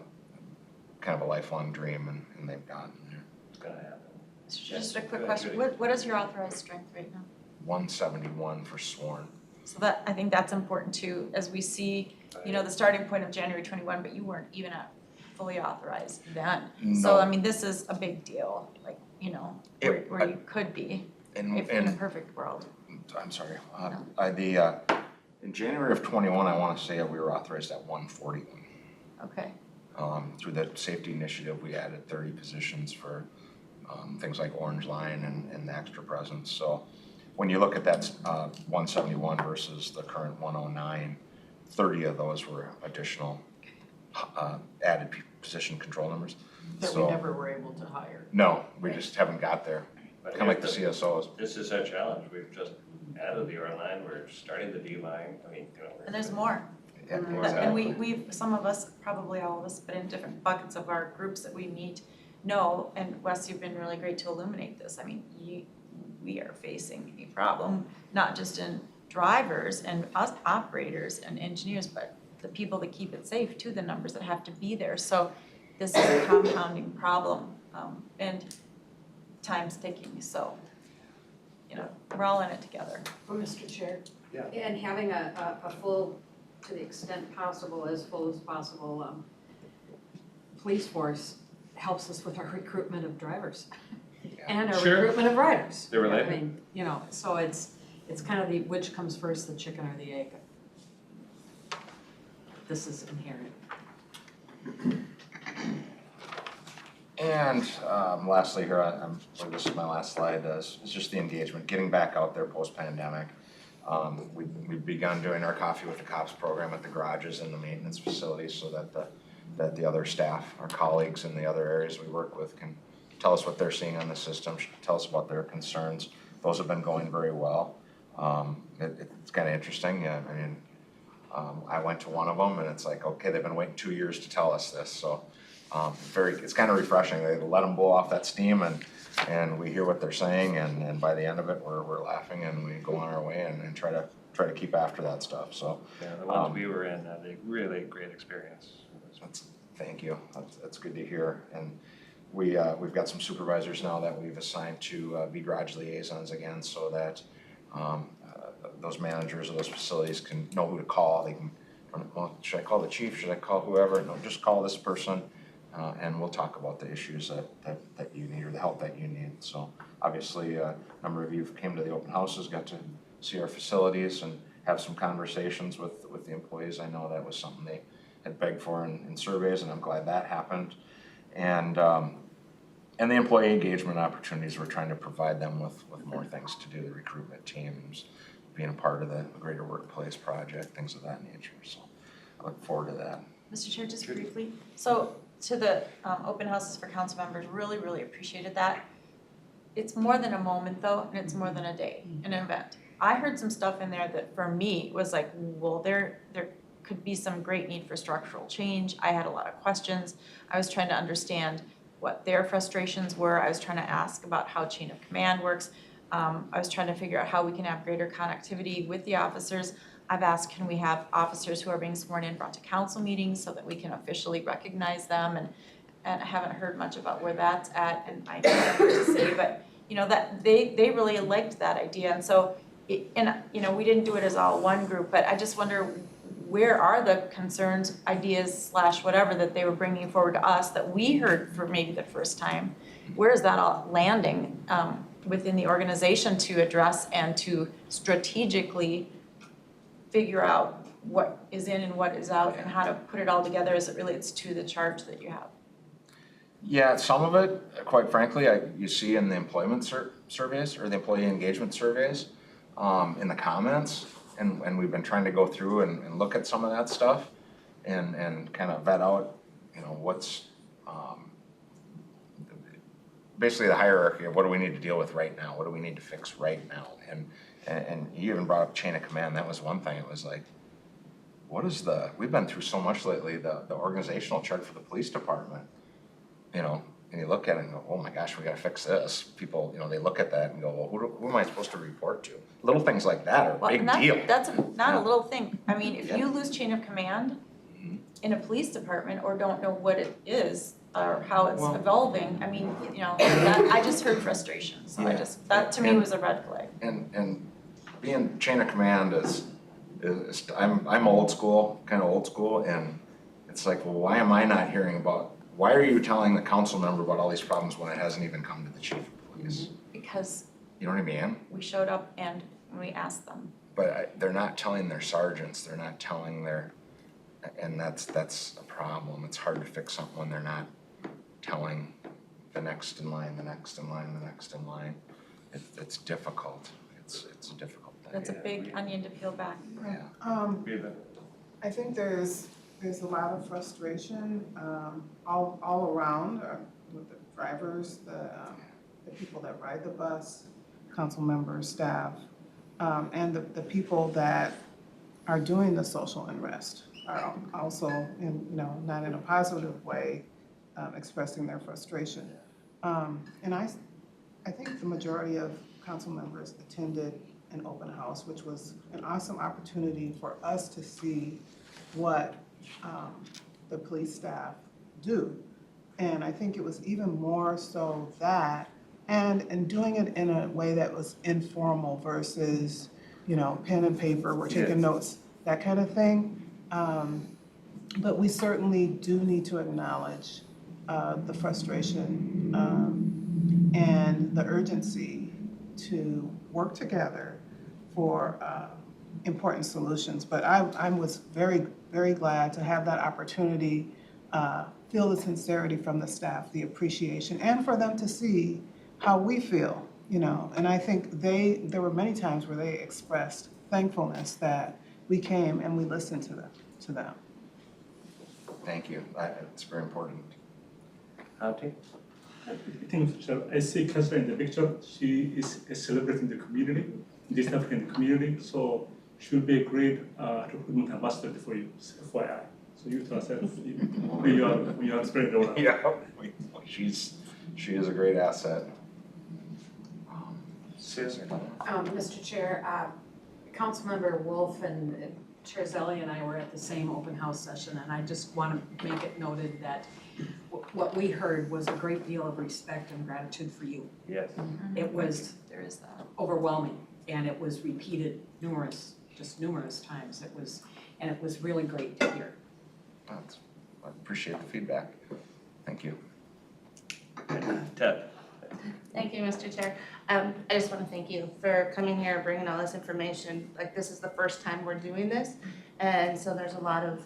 of a lifelong dream, and they've gotten there. It's gonna happen. Just a quick question, what is your authorized strength right now? 171 for sworn. So that, I think that's important too, as we see, the starting point of January 21, but you weren't even at fully authorized then. So, No. I mean, this is a big deal, like, where you could be, if in a perfect world. I'm sorry. In January of 21, I want to say we were authorized at 141. Okay, Through the safety initiative, we added 30 positions for things like Orange Line and the extra presence. So when you look at that 171 versus the current 109, 30 of those were additional added position control numbers. That we never were able to hire. No, we just haven't got there. But Kind of like the CSOs. This is our challenge. We've just added the R line. We're starting the D line. I mean, and there's more. Yeah, And we've, some of us, probably all of us, but in different buckets of our groups that we need to know, and Wes, you've been really great to illuminate this. I mean, we are facing a problem, not just in drivers and us operators and engineers, but the people that keep it safe too, the numbers that have to be there. So this is a compounding problem, and time's ticking, so, we're all in it together. Well, Mr. Chair. Yeah. And having a full, to the extent possible, as full as possible, police force helps us with our recruitment of drivers and our Sure. recruitment of riders. They're related. I mean, so it's kind of the which comes first, the chicken or the egg. This is inherent. And lastly here, this is my last slide, is just the engagement, getting back out there post-pandemic. We've begun doing our Coffee with the Cops program at the garages and the maintenance facilities so that the other staff, our colleagues in the other areas we work with can tell us what they're seeing on the system, tell us about their concerns. Those have been going very well. It's kind of interesting. I went to one of them and it's like, okay, they've been waiting 2 years to tell us this. So it's kind of refreshing. They let them blow off that steam and we hear what they're saying, and by the end of it, we're laughing and we go on our way and try to keep after that stuff. So Yeah, the ones we were in had a really great experience. thank you. That's good to hear. And we've got some supervisors now that we've assigned to be garage liaisons again, so that those managers of those facilities can know who to call. They can, well, should I call the chief? Should I call whoever? No, just call this person. and we'll talk about the issues that you need or the help that you need. So obviously, a number of you came to the open houses, got to see our facilities and have some conversations with the employees. I know that was something they had begged for in surveys, and I'm glad that happened. And the employee engagement opportunities, we're trying to provide them with more things to do, the recruitment teams, being a part of the Greater Workplace Project, things of that nature. So I look forward to that. Mr. Chair, just briefly, so to the open houses for council members, really, really appreciated that. It's more than a moment though, and it's more than a day, an event. I heard some stuff in there that for me was like, well, there could be some great need for structural change. I had a lot of questions. I was trying to understand what their frustrations were. I was trying to ask about how chain of command works. I was trying to figure out how we can have greater connectivity with the officers. I've asked, can we have officers who are being sworn in brought to council meetings so that we can officially recognize them? And I haven't heard much about where that's at, and I don't know what to say, but you know, that they really liked that idea. And so, we didn't do it as all one group, but I just wonder, where are the concerns, ideas / whatever that they were bringing forward to us that we heard for maybe the first time? Where is that all landing within the organization to address and to strategically figure out what is in and what is out and how to put it all together as it relates to the charge that you have? Yeah, some of it, quite frankly, you see in the employment surveys or the employee engagement surveys, in the comments, and we've been trying to go through and look at some of that stuff and kind of vet out, what's basically the hierarchy of what do we need to deal with right now, what do we need to fix right now, and you even brought up chain of command. That was one thing. It was like, we've been through so much lately, the organizational chart for the police department, and you look at it and go, oh my gosh, we gotta fix this. People, they look at that and go, well, who am I supposed to report to? Little things like that are a big deal. That's not a little thing. I mean, if you lose chain of command in a police department or don't know what it is or how it's evolving, I mean, that, I just heard frustration. So that to me was a red flag. And being chain of command is I'm old school, kind of old school, and it's like, well, why are you telling the council member about all these problems when it hasn't even come to the chief of police? Because You know what I mean? we showed up and we asked them. But they're not telling their sergeants, they're not telling and that's a problem. It's hard to fix something when they're not telling the next in line, the next in line, the next in line. It's difficult. It's a difficult thing. That's a big onion to peel back. Yeah. I think there's a lot of frustration all around with the drivers, the people that ride the bus, council members, staff, and the people that are doing the social unrest are also not in a positive way expressing their frustration. And I think the majority of council members attended an open house, which was an awesome opportunity for us to see what the police staff do. And I think it was even more so that, and doing it in a way that was informal versus, pen and paper, we're taking notes, that kind of thing. But we certainly do need to acknowledge the frustration and the urgency to work together for important solutions. But I was very, very glad to have that opportunity, feel the sincerity from the staff, the appreciation, and for them to see how we feel, And I think there were many times where they expressed thankfulness that we came and we listened to them. Thank you. It's very important. Auntie? I see Councilor in the picture. She is a celebrity in the community, in this African community, so she will be a great recruitment ambassador for you, FYI. So you tell us when you are spreading the word. Yeah, she is a great asset. Susan? Mr. Chair, Councilmember Wolf and Chair Zelli and I were at the same open house session, and I just want to make it noted that what we heard was a great deal of respect and gratitude for you. Yes. It was There is that. overwhelming, and it was repeated numerous times. It was really great to hear. I appreciate the feedback. Thank Thank you. Ted? Thank you, Mr. Chair. I just want to thank you for coming here, bringing all this information. Like, this is the first time we're doing this. And so there's a lot of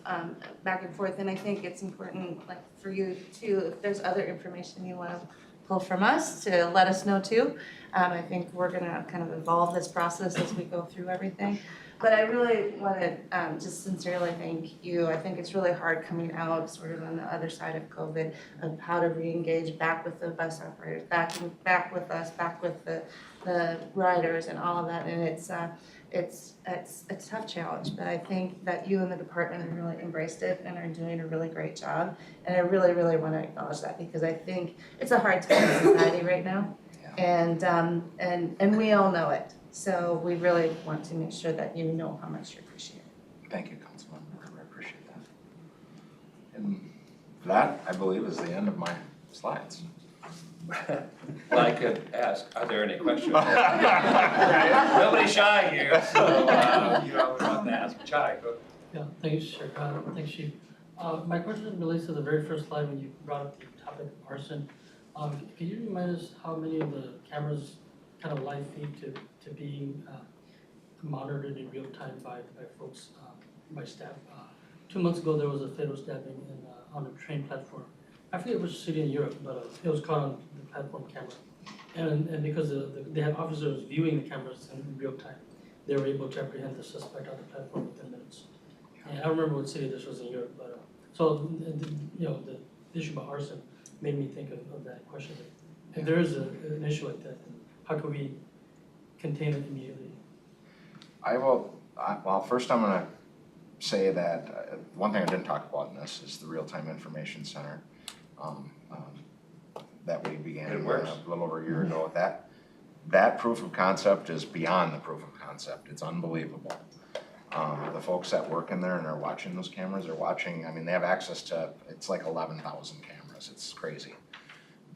back and forth, and I think it's important, like, for you too, if there's other information you want to pull from us, to let us know too. I think we're gonna kind of evolve this process as we go through everything. But I really want to just sincerely thank you. I think it's really hard coming out sort of on the other side of COVID, of how to re-engage back with the bus operators, back with us, back with the riders and all of that. And it's a tough challenge, but I think that you and the department have really embraced it and are doing a really great job. And I really, really want to acknowledge that, because I think it's a hard time in society right now. And we all know it. So we really want to make sure that you know how much you appreciate it. Thank you, Councilman. I appreciate that. And that, I believe, is the end of my slides. Well, I could ask, are there any questions? Nobody's shy here, so, you always want to ask. Chai, go. Yeah, thanks, Chair. Thanks, Chief. My question relates to the very first slide when you brought up the topic of arson. Can you remind us how many of the cameras kind of live feed to being monitored in real time by folks, by staff? 2 months ago, there was a fatal stabbing on a train platform. I forget which city in Europe, but it was caught on the platform camera. And because they had officers viewing the cameras in real time, they were able to apprehend the suspect on the platform within minutes. And I don't remember what city this was in Europe, but so the issue about arson made me think of that question. If there is an issue like that, then how can we contain it immediately? Well, first I'm gonna say that one thing I didn't talk about in this is the real-time information center that we began a little over a year ago. That proof of concept is beyond the proof of concept. It's unbelievable. The folks that work in there and are watching those cameras are watching, I mean, they have access to, it's like 11,000 cameras. It's crazy.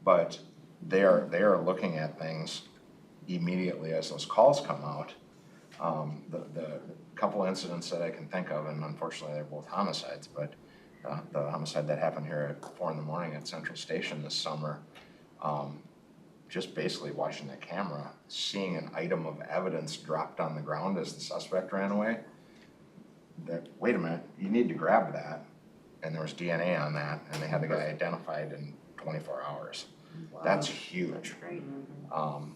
But they are looking at things immediately as those calls come out. The couple incidents that I can think of, and unfortunately they're both homicides, but the homicide that happened here at 4 a.m. at Central Station this summer, just basically watching the camera, seeing an item of evidence dropped on the ground as the suspect ran away, that, wait a minute, you need to grab that. And there was DNA on that, and they had the guy identified in 24 hours. Wow. That's huge. That's great.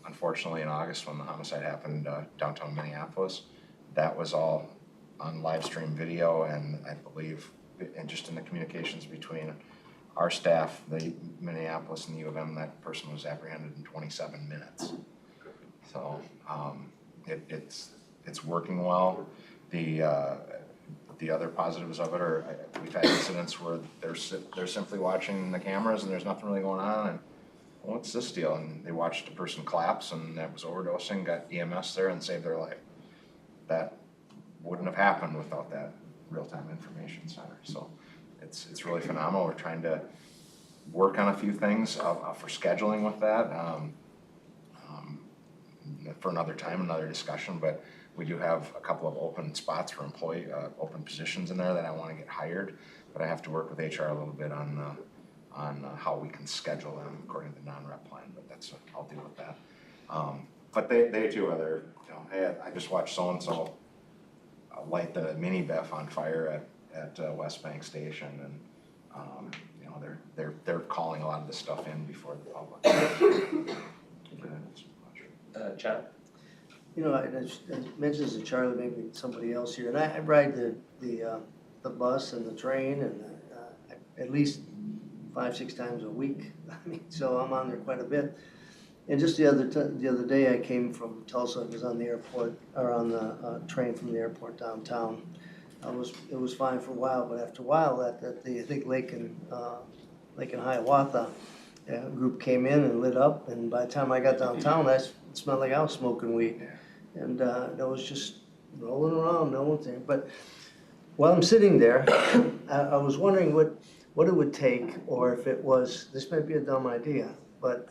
Unfortunately, in August, when the homicide happened downtown Minneapolis, that was all on live stream video, and I believe, and just in the communications between our staff, the Minneapolis and the U of M, that person was apprehended in 27 minutes. So it's working well. The other positives of it are we've had incidents where they're simply watching the cameras and there's nothing really going on, and what's this deal? And they watched a person collapse and that was overdosing, got EMS there and saved their life. That wouldn't have happened without that real-time information center. So it's really phenomenal. We're trying to work on a few things for scheduling with that for another time, another discussion, but we do have a couple of open spots for open positions in there that I want to get hired, but I have to work with HR a little bit on how we can schedule them according to the non-rep plan, but I'll deal with that. But they too are there, hey, I just watched so-and-so light the mini BEF on fire at West Bank Station, and they're calling a lot of this stuff in before the public. John? I mentioned this to Charlie, maybe somebody else here, and I ride the bus and the train, and at least 5-6 times a week. I mean, so I'm on there quite a bit. And just the other day, I came from Tulsa. I was on the airport, or on the train from the airport downtown. It was fine for a while, but after a while, I think Lake and Hiawatha group came in and lit up, and by the time I got downtown, it smelled like I was smoking weed. And that was just rolling around, no one's there. But while I'm sitting there, I was wondering what it would take, or if it was, this might be a dumb idea, but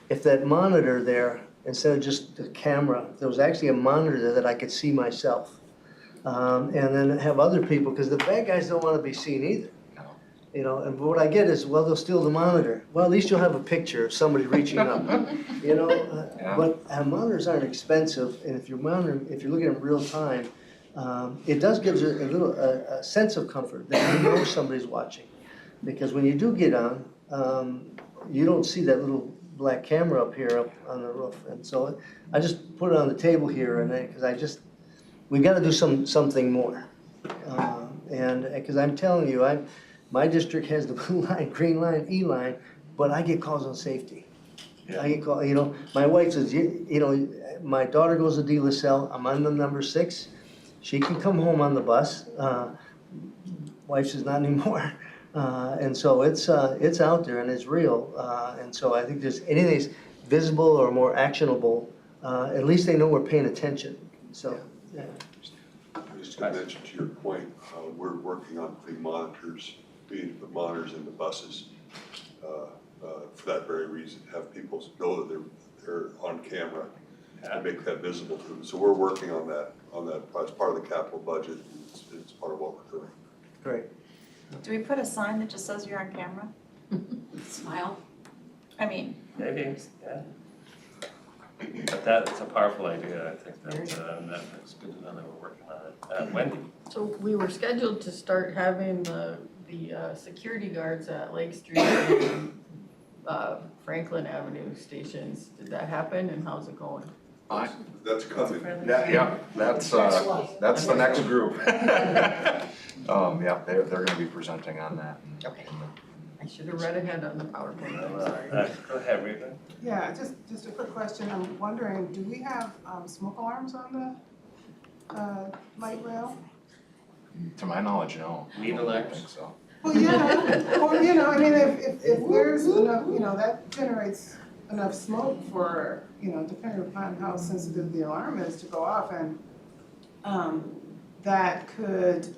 if that monitor there, instead of just the camera, there was actually a monitor there that I could see myself. And then have other people, because the bad guys don't want to be seen either. You know, and what I get is, well, they'll steal the monitor. Well, at least you'll have a picture of somebody reaching up, you know? Yeah. But monitors aren't expensive, and if you're monitoring, if you're looking at real time, it does give you a little, a sense of comfort that you know somebody's watching. Because when you do get on, you don't see that little black camera up here up on the roof. And so I just put it on the table here, and because we gotta do something more. And, because I'm telling you, my district has the blue line, green line, E line, but I get calls on safety. I get called, you know, my wife says, you know, my daughter goes to De La Salle, I'm on the number 6. She can come home on the bus. Wife says, not anymore. And so it's out there and it's real. And so I think there's anything that's visible or more actionable, at least they know we're paying attention. So, yeah. Just to mention to your point, we're working on putting monitors, put monitors in the buses for that very reason, have people know that they're on camera and make that visible to them. So we're working on that as part of the capital budget. It's part of what we're doing. Great. Do we put a sign that just says you're on camera? Smile. I mean, Maybe, yeah. But that's a powerful idea, I think that, it's good to know that we're working on it. Wendy? So we were scheduled to start having the security guards at Lake Street and Franklin Avenue stations. Did that happen and how's it going? That's coming. Yeah, that's the next group. Yeah, they're gonna be presenting on that. Okay. I should have read ahead on the PowerPoint, I'm sorry. Go ahead, Rita. Yeah, just a quick question. I'm wondering, do we have smoke alarms on the light rail? To my knowledge, no. Weed I don't alarms? think so. Well, yeah, or, you know, I mean, if there's enough, you know, that generates enough smoke for, you know, depending upon how sensitive the alarm is to go off, and that could,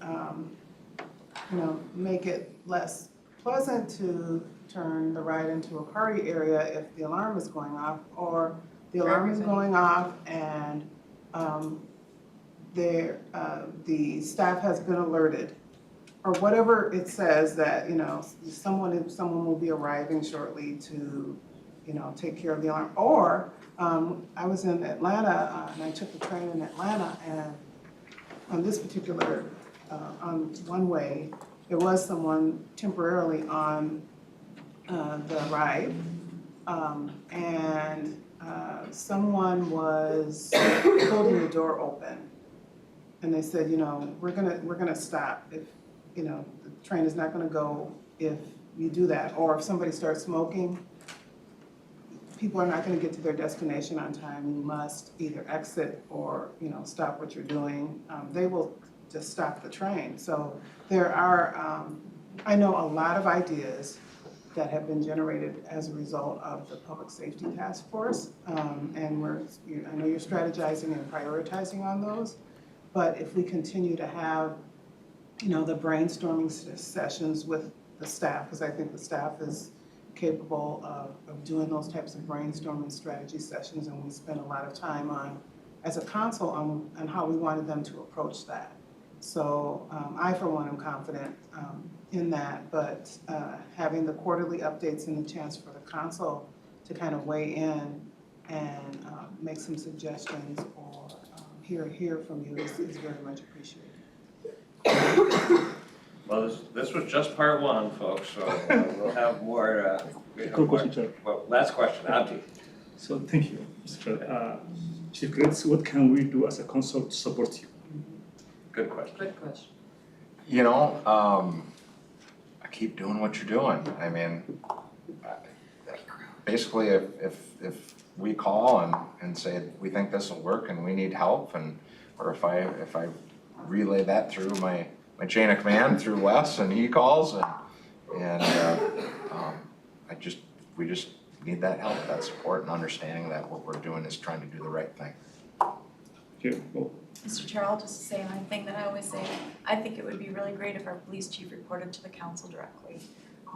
you know, make it less pleasant to turn the ride into a party area if the alarm is going off, or the alarm is going off and the staff has been alerted, or whatever it says that, you know, someone will be arriving shortly to, you know, take care of the alarm. Or I was in Atlanta and I took the train in Atlanta, and on this particular, on one way, there was someone temporarily on the ride, and someone was holding the door open. And they said, you know, we're gonna stop if, you know, the train is not gonna go if you do that. Or if somebody starts smoking, people are not gonna get to their destination on time. You must either exit or, you know, stop what you're doing. They will just stop the train. So there are, I know a lot of ideas that have been generated as a result of the Public Safety Task Force. And I know you're strategizing and prioritizing on those. But if we continue to have, you know, the brainstorming sessions with the staff, because I think the staff is capable of doing those types of brainstorming strategy sessions, and we spend a lot of time on, as a council, on how we wanted them to approach that. So I, for one, am confident in that, but having the quarterly updates and the chance for the council to kind of weigh in and make some suggestions or hear from you is very much appreciated. Well, this was just part 1, folks, so we'll have more. Good question, Chair. Well, last question, Antti. So thank you, Mr. Chair. Chief Grates, what can we do as a council to support you? Good question. Good question. You know, I keep doing what you're doing. I mean, basically, if we call and say we think this will work and we need help, or if I relay that through my chain of command through Wes and he calls and we just need that help, that support, and understanding that what we're doing is trying to do the right thing. Okay, well, Mr. Chair, I'll just say one thing that I always say. I think it would be really great if our police chief reported to the council directly.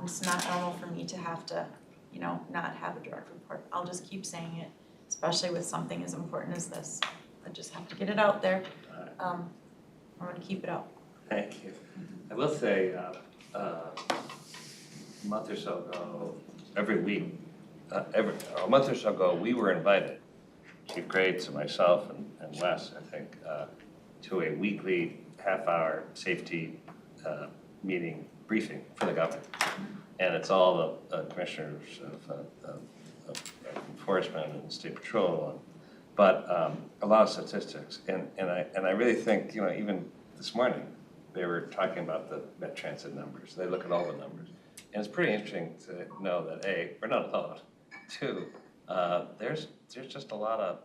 It's not normal for me to have to, you know, not have a direct report. I'll just keep saying it, especially with something as important as this. I just have to get it out there. I'm gonna keep it up. Thank you. I will say, month or so ago, every week, a month or so ago, we were invited, Chief Grates and myself and Wes, I think, to a weekly half-hour safety meeting briefing for the government. And it's all the commissioners of enforcement and state patrol, but a lot of statistics. And I really think, even this morning, they were talking about the Met Transit numbers. They look at all the numbers. And it's pretty interesting to know that A, we're not alone. Two, there's just a lot of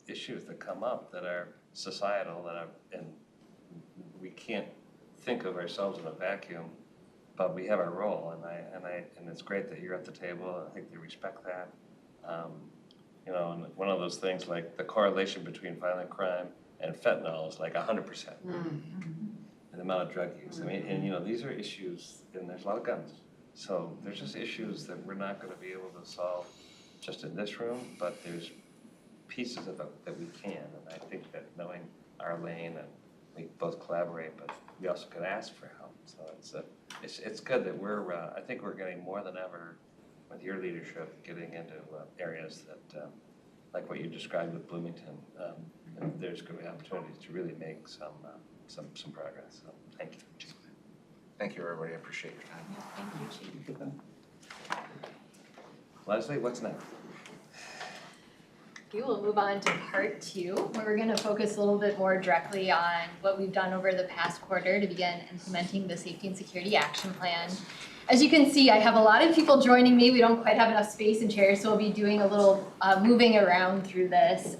issues that come up that are societal, and we can't think of ourselves in a vacuum, but we have our role, and it's great that you're at the table. I think they respect that. And one of those things like the correlation between violent crime and fentanyl is like 100%. And the amount of drug use. I mean, and these are issues, and there's a lot of guns. So there's just issues that we're not going to be able to solve just in this room, but there's pieces of it that we can. And I think that knowing our lane, and we both collaborate, but we also can ask for help. So it's good that I think we're getting more than ever with your leadership, getting into areas that, like what you described with Bloomington, and there's going to be opportunities to really make some progress. So thank you. Thank you, everybody. I appreciate your time. Thank you, Chief. Lesley, what's next? We will move on to part 2, where we're going to focus a little bit more directly on what we've done over the past quarter to begin implementing the Safety and Security Action Plan. As you can see, I have a lot of people joining me. We don't quite have enough space and chairs, so we'll be doing a little moving around through this.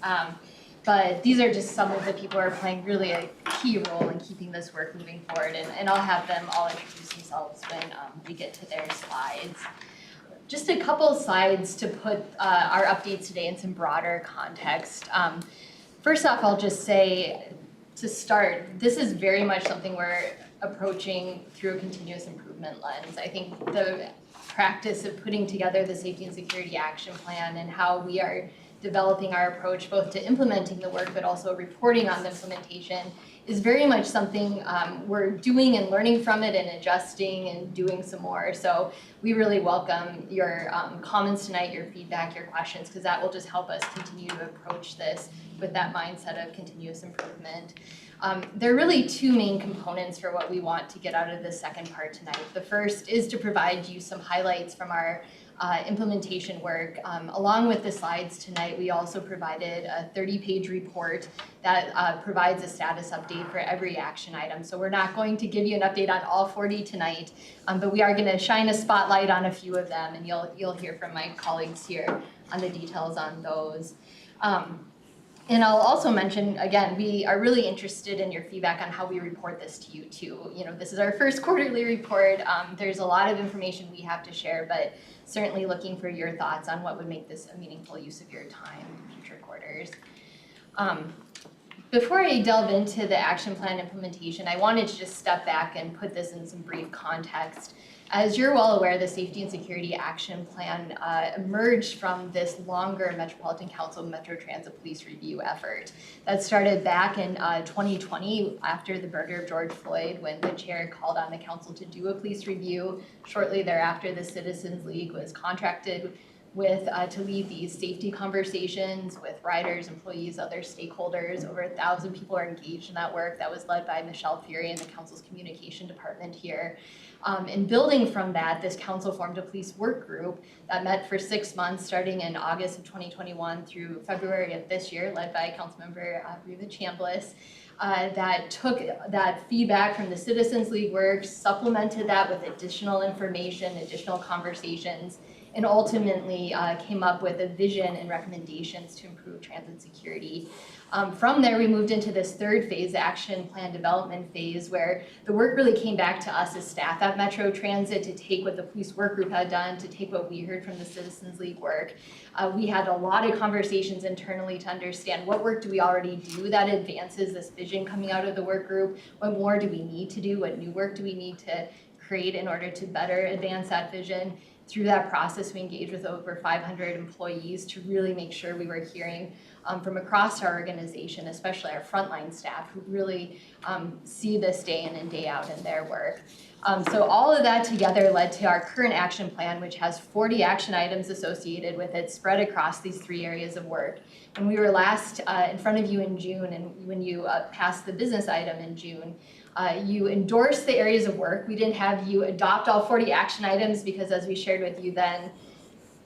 But these are just some of the people who are playing really a key role in keeping this work moving forward, and I'll have them all introduce themselves when we get to their slides. Just a couple slides to put our updates today in some broader context. First off, I'll just say, to start, this is very much something we're approaching through a continuous improvement lens. I think the practice of putting together the Safety and Security Action Plan and how we are developing our approach both to implementing the work but also reporting on the implementation is very much something we're doing and learning from it and adjusting and doing some more. So we really welcome your comments tonight, your feedback, your questions, because that will just help us continue to approach this with that mindset of continuous improvement. There are really 2 main components for what we want to get out of the second part tonight. The first is to provide you some highlights from our implementation work. Along with the slides tonight, we also provided a 30-page report that provides a status update for every action item. So we're not going to give you an update on all 40 tonight, but we are going to shine a spotlight on a few of them, and you'll hear from my colleagues here on the details on those. And I'll also mention, again, we are really interested in your feedback on how we report this to you too. This is our first quarterly report. There's a lot of information we have to share, but certainly looking for your thoughts on what would make this a meaningful use of your time in future quarters. Before I delve into the action plan implementation, I wanted to just step back and put this in some brief context. As you're well aware, the Safety and Security Action Plan emerged from this longer Metropolitan Council Metro Transit Police Review effort that started back in 2020 after the murder of George Floyd, when the chair called on the council to do a police review. Shortly thereafter, the Citizens League was contracted with to lead these safety conversations with riders, employees, other stakeholders. Over 1,000 people are engaged in that work. That was led by Michelle Fury in the council's communication department here. And building from that, this council formed a police work group that met for 6 months, starting in August of 2021 through February of this year, led by Councilmember Reva Chambliss, that took that feedback from the Citizens League work, supplemented that with additional information, additional conversations, and ultimately came up with a vision and recommendations to improve transit security. From there, we moved into this third phase, the action plan development phase, where the work really came back to us as staff at Metro Transit to take what the police work group had done, to take what we heard from the Citizens League work. We had a lot of conversations internally to understand what work do we already do that advances this vision coming out of the work group, what more do we need to do, what new work do we need to create in order to better advance that vision. Through that process, we engaged with over 500 employees to really make sure we were hearing from across our organization, especially our frontline staff who really see this day in and day out in their work. So all of that together led to our current action plan, which has 40 action items associated with it, spread across these 3 areas of work. When we were last in front of you in June, and when you passed the business item in June, you endorsed the areas of work. We didn't have you adopt all 40 action items because, as we shared with you then,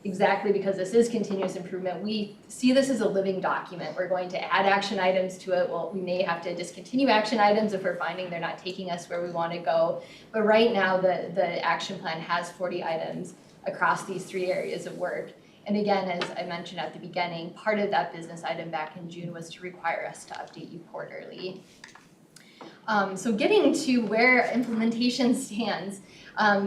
exactly because this is continuous improvement, we see this as a living document. We're going to add action items to it. Well, we may have to discontinue action items if we're finding they're not taking us where we want to go. But right now, the action plan has 40 items across these 3 areas of work. And again, as I mentioned at the beginning, part of that business item back in June was to require us to update you quarterly. So getting to where implementation stands,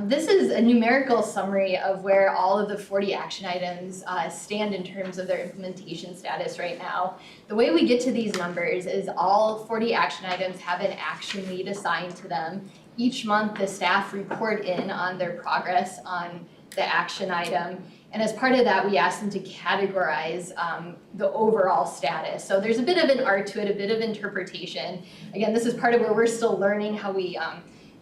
this is a numerical summary of where all of the 40 action items stand in terms of their implementation status right now. The way we get to these numbers is all 40 action items have an action lead assigned to them. Each month, the staff report in on their progress on the action item. And as part of that, we asked them to categorize the overall status. So there's a bit of an art to it, a bit of interpretation. Again, this is part of where we're still learning how we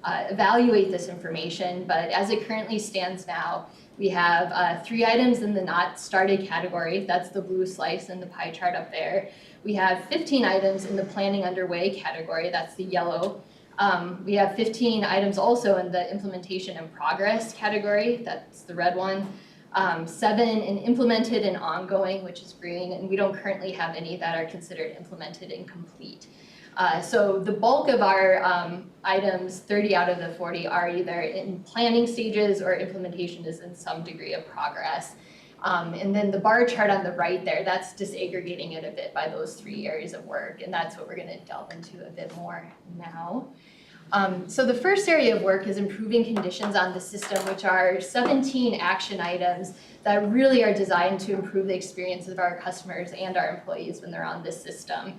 evaluate this information. But as it currently stands now, we have 3 items in the not started category. That's the blue slice in the pie chart up there. We have 15 items in the planning underway category. That's the yellow. We have 15 items also in the implementation in progress category. That's the red one. 7 in implemented and ongoing, which is green, and we don't currently have any that are considered implemented and complete. So the bulk of our items, 30 out of the 40, are either in planning stages or implementation is in some degree of progress. And then the bar chart on the right there, that's disaggregating it a bit by those 3 areas of work, and that's what we're going to delve into a bit more now. So the first area of work is improving conditions on the system, which are 17 action items that really are designed to improve the experience of our customers and our employees when they're on this system.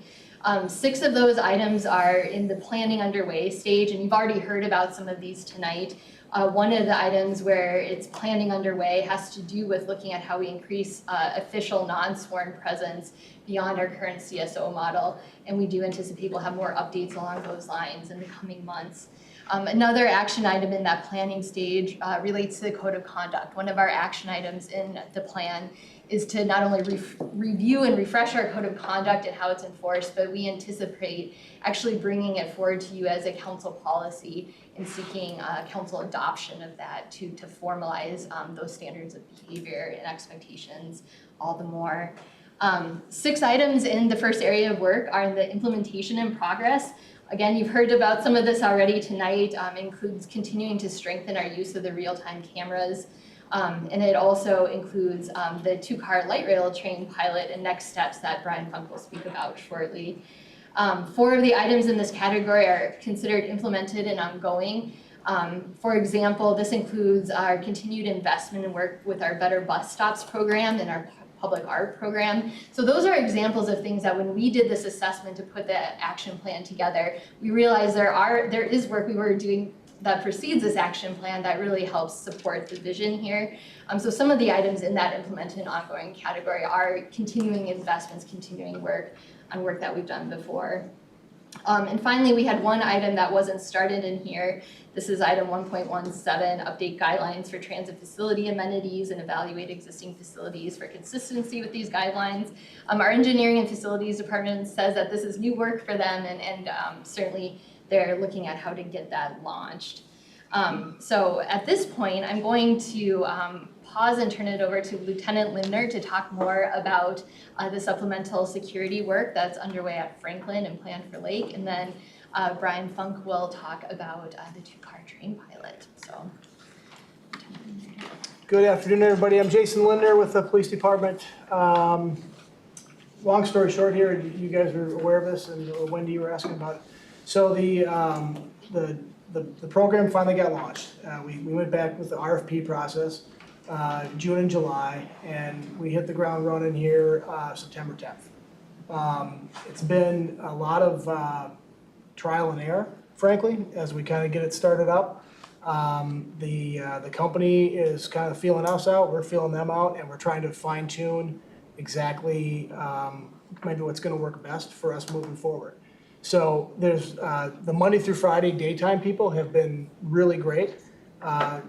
6 of those items are in the planning underway stage, and you've already heard about some of these tonight. One of the items where it's planning underway has to do with looking at how we increase official non-sworn presence beyond our current CSO model, and we do anticipate we'll have more updates along those lines in the coming months. Another action item in that planning stage relates to the code of conduct. One of our action items in the plan is to not only review and refresh our code of conduct and how it's enforced, but we anticipate actually bringing it forward to you as a council policy and seeking council adoption of that to formalize those standards of behavior and expectations all the more. 6 items in the first area of work are in the implementation in progress. Again, you've heard about some of this already tonight. Includes continuing to strengthen our use of the real-time cameras. And it also includes the 2-car light rail train pilot and next steps that Brian Funk will speak about shortly. 4 of the items in this category are considered implemented and ongoing. For example, this includes our continued investment and work with our Better Bus Stops program and our public art program. So those are examples of things that when we did this assessment to put the action plan together, we realized there is work we were doing that precedes this action plan that really helps support the vision here. So some of the items in that implemented and ongoing category are continuing investments, continuing work on work that we've done before. And finally, we had one item that wasn't started in here. This is item 1.17, update guidelines for transit facility amenities and evaluate existing facilities for consistency with these guidelines. Our engineering and facilities department says that this is new work for them, and certainly they're looking at how to get that launched. So at this point, I'm going to pause and turn it over to Lieutenant Lindner to talk more about the supplemental security work that's underway at Franklin and planned for Lake, and then Brian Funk will talk about the 2-car train pilot. So, good afternoon, everybody. I'm Jason Lindner with the police department. Long story short here, you guys are aware of this, and Wendy, you were asking about it. So the program finally got launched. We went back with the RFP process, June and July, and we hit the ground running here September 10th. It's been a lot of trial and error, frankly, as we kind of get it started up. The company is kind of feeling us out, we're feeling them out, and we're trying to fine tune exactly maybe what's gonna work best for us moving forward. So there's, the Monday through Friday daytime people have been really great.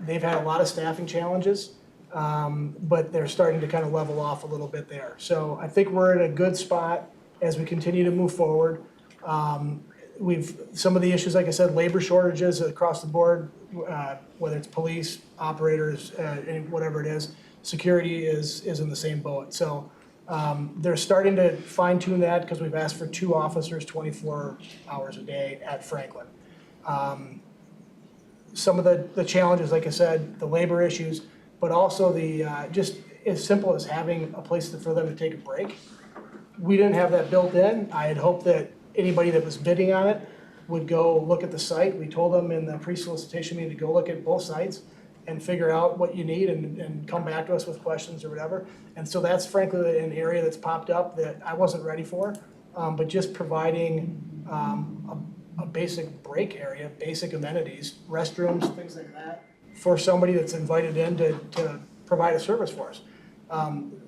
They've had a lot of staffing challenges, but they're starting to kind of level off a little bit there. So I think we're in a good spot as we continue to move forward. Some of the issues, like I said, labor shortages across the board, whether it's police, operators, whatever it is, security is in the same boat. So they're starting to fine tune that because we've asked for 2 officers 24 hours a day at Franklin. Some of the challenges, like I said, the labor issues, but also the just as simple as having a place for them to take a break. We didn't have that built in. I had hoped that anybody that was bidding on it would go look at the site. We told them in the pre-solicitation meeting to go look at both sites and figure out what you need and come back to us with questions or whatever. And so that's frankly an area that's popped up that I wasn't ready for, but just providing a basic break area, basic amenities, restrooms, things like that, for somebody that's invited in to provide a service for us.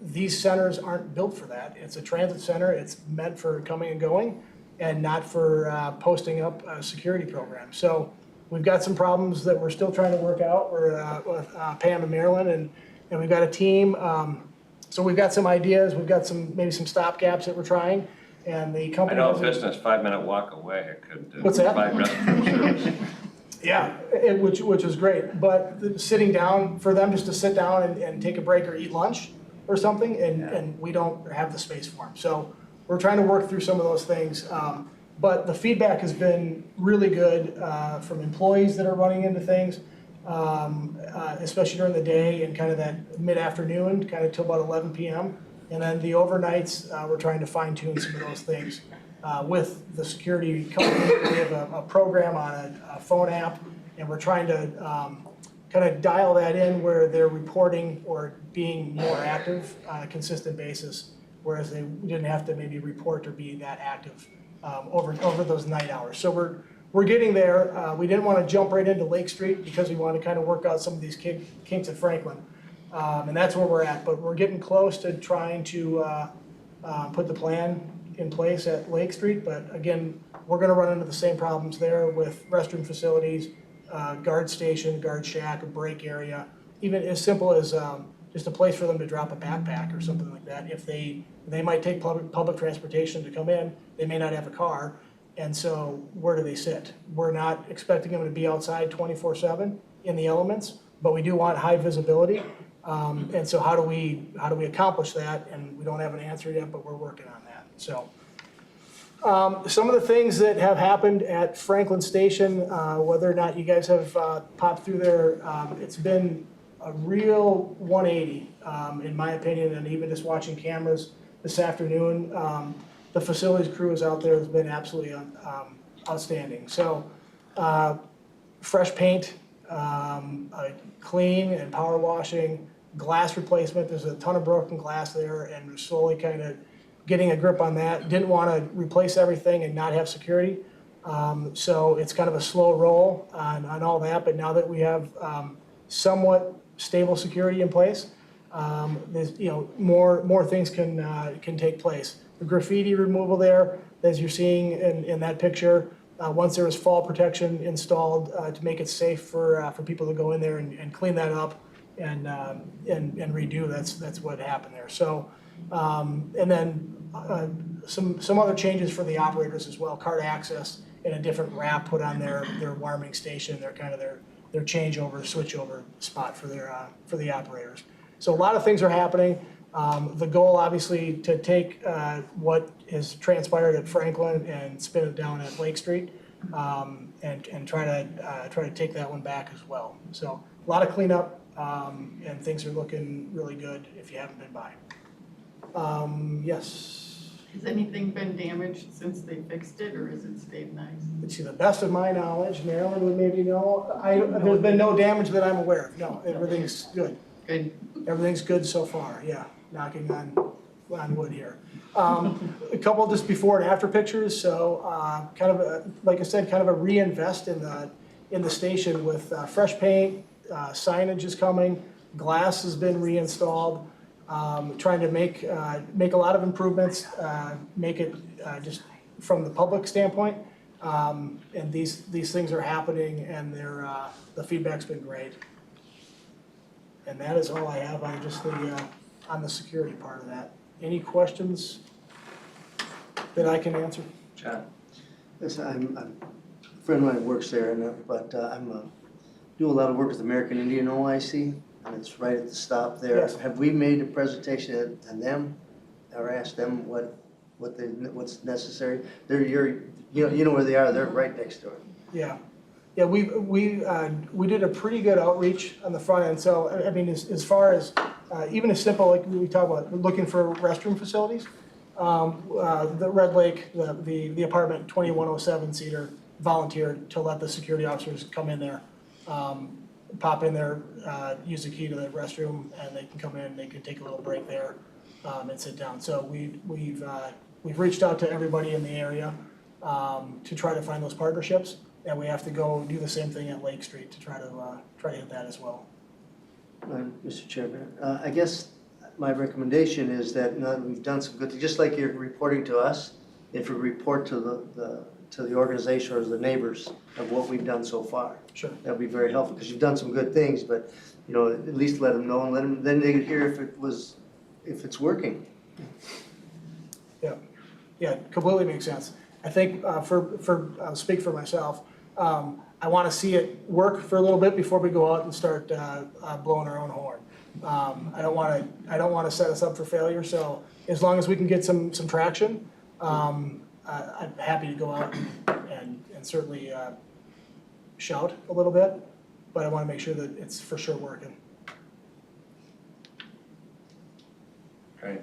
These centers aren't built for that. It's a transit center. It's meant for coming and going and not for posting up a security program. So we've got some problems that we're still trying to work out. We're with Pam and Marilyn, and we've got a team. So we've got some ideas. We've got maybe some stopgaps that we're trying. And the I company. know a business 5-minute walk away, it could What's that? provide restroom service. Yeah, which was great, but sitting down, for them just to sit down and take a break or eat lunch or something, and we don't have the space for them. So we're trying to work through some of those things, but the feedback has been really good from employees that are running into things, especially during the day and kind of that mid-afternoon, kind of till about 11 p.m. And then the overnights, we're trying to fine tune some of those things. With the security company, we have a program on a phone app, and we're trying to kind of dial that in where they're reporting or being more active on a consistent basis, whereas they didn't have to maybe report or be that active over those night hours. So we're getting there. We didn't want to jump right into Lake Street because we want to kind of work out some of these kinks at Franklin, and that's where we're at. But we're getting close to trying to put the plan in place at Lake Street, but again, we're gonna run into the same problems there with restroom facilities, guard station, guard shack, a break area, even as simple as just a place for them to drop a backpack or something like that. If they might take public transportation to come in, they may not have a car, and so where do they sit? We're not expecting them to be outside 24/7 in the elements, but we do want high visibility, and so how do we accomplish that? And we don't have an answer yet, but we're working on that. So some of the things that have happened at Franklin Station, whether or not you guys have popped through there, it's been a real 180 in my opinion, and even just watching cameras this afternoon, the facilities crew is out there has been absolutely outstanding. So fresh paint, clean and power washing, glass replacement. There's a ton of broken glass there, and we're slowly kind of getting a grip on that. Didn't want to replace everything and not have security. So it's kind of a slow roll on all that, but now that we have somewhat stable security in place, there's, more things can take place. The graffiti removal there, as you're seeing in that picture, once there was fall protection installed to make it safe for people to go in there and clean that up and redo, that's what happened there. So, and then some other changes for the operators as well, card access and a different wrap put on their warming station, their changeover, switchover spot for the operators. So a lot of things are happening. The goal, obviously, to take what has transpired at Franklin and spin it down at Lake Street, and try to take that one back as well. So a lot of cleanup, and things are looking really good if you haven't been by. Yes. Has anything been damaged since they fixed it, or has it stayed nice? To the best of my knowledge, Marilyn would maybe know. There's been no damage that I'm aware of. No, everything's good. Good. Everything's good so far. Yeah, knocking on wood here. A couple just before and after pictures. So, like I said, kind of a reinvest in in the station with fresh paint, signage is coming, glass has been reinstalled, trying to make a lot of improvements, make it just from the public standpoint. And these things are happening, and the feedback's been great. And that is all I have on just on the security part of that. Any questions that I can answer? John? Yes, I'm a friend of mine works there, but I'm do a lot of work with American Indian OIC, and it's right at the stop there. Yes. Have we made a presentation to them, or asked them what's necessary? You know where they are. They're right next to it. Yeah. Yeah, we did a pretty good outreach on the front end. So, I mean, as far as, even as simple, like we talk about, looking for restroom facilities, the Red Lake, the apartment 2107 Cedar volunteered to let the security officers come in there, pop in there, use the key to the restroom, and they can come in, they can take a little break there, and sit down. So we've reached out to everybody in the area, to try to find those partnerships. And we have to go do the same thing at Lake Street to try to hit that as well. Mr. Chairman, I guess my recommendation is that we've done some good things, just like you're reporting to us. If we report to the organization or the neighbors of what we've done so far, Sure. that'll be very helpful, because you've done some good things. But at least let them know, and then they could hear if it's working. Yeah, completely makes sense. I think I'll speak for myself. I want to see it work for a little bit before we go out and start blowing our own horn. I don't want to set us up for failure. So as long as we can get some traction, I'm happy to go out and certainly shout a little bit. But I want to make sure that it's for sure working. Great.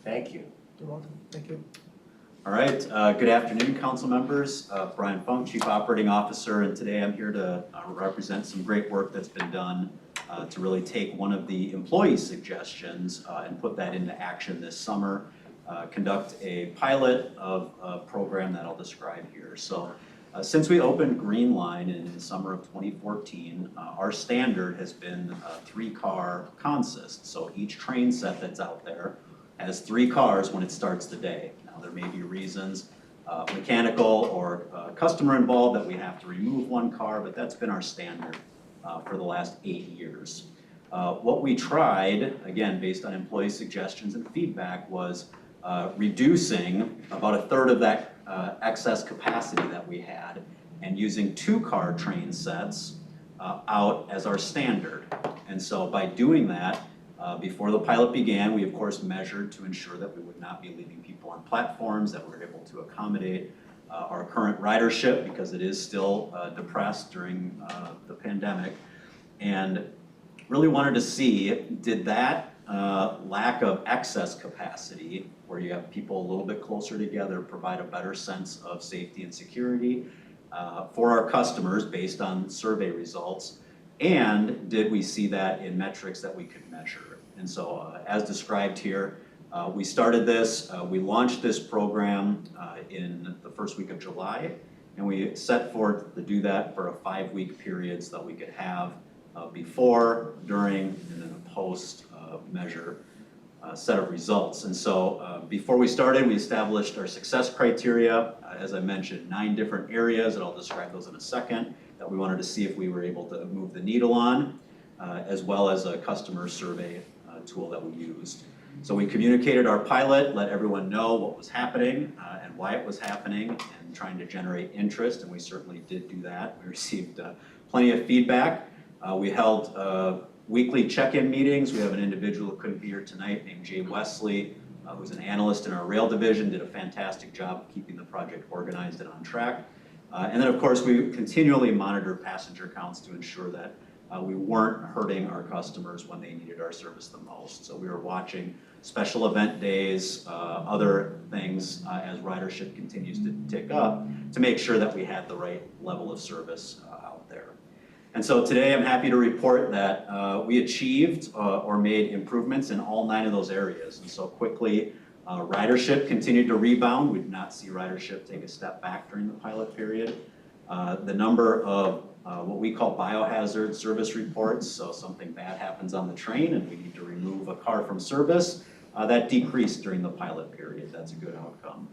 Thank you. You're welcome. Thank you. All right, good afternoon, council members. Brian Funk, Chief Operating Officer, and today I'm here to represent some great work that's been done to really take one of the employee suggestions and put that into action this summer, conduct a pilot of a program that I'll describe here. So since we opened Green Line in the summer of 2014, our standard has been a 3-car consist. So each train set that's out there has 3 cars when it starts the day. There may be reasons, mechanical or customer involved, that we have to remove 1 car, but that's been our standard for the last 8 years. What we tried, again, based on employee suggestions and feedback, was reducing about 1/3 of that excess capacity that we had and using 2-car train sets out as our standard. And so by doing that, before the pilot began, we of course measured to ensure that we would not be leaving people on platforms, that we were able to accommodate our current ridership, because it is still depressed during the pandemic, and really wanted to see, did that lack of excess capacity, where you have people a little bit closer together, provide a better sense of safety and security for our customers based on survey results, and did we see that in metrics that we could measure? And so as described here, we started this, we launched this program in the first week of July, and we set forth to do that for a 5-week period so that we could have before, during, and then a post measure set of results. And so before we started, we established our success criteria. As I mentioned, 9 different areas, and I'll describe those in a second, that we wanted to see if we were able to move the needle on, as well as a customer survey tool that we used. So we communicated our pilot, let everyone know what was happening and why it was happening, and trying to generate interest, and we certainly did do that. We received plenty of feedback. We held weekly check-in meetings. We have an individual who couldn't be here tonight named Jay Lesley, who's an analyst in our rail division, did a fantastic job of keeping the project organized and on track. And then of course we continually monitor passenger counts to ensure that we weren't hurting our customers when they needed our service the most. So we were watching special event days, other things as ridership continues to tick up, to make sure that we had the right level of service out there. And so today I'm happy to report that we achieved or made improvements in all 9 of those areas. And so quickly, ridership continued to rebound. We did not see ridership take a step back during the pilot period. The number of what we call biohazard service reports, so something bad happens on the train and we need to remove a car from service, that decreased during the pilot period. That's a good outcome.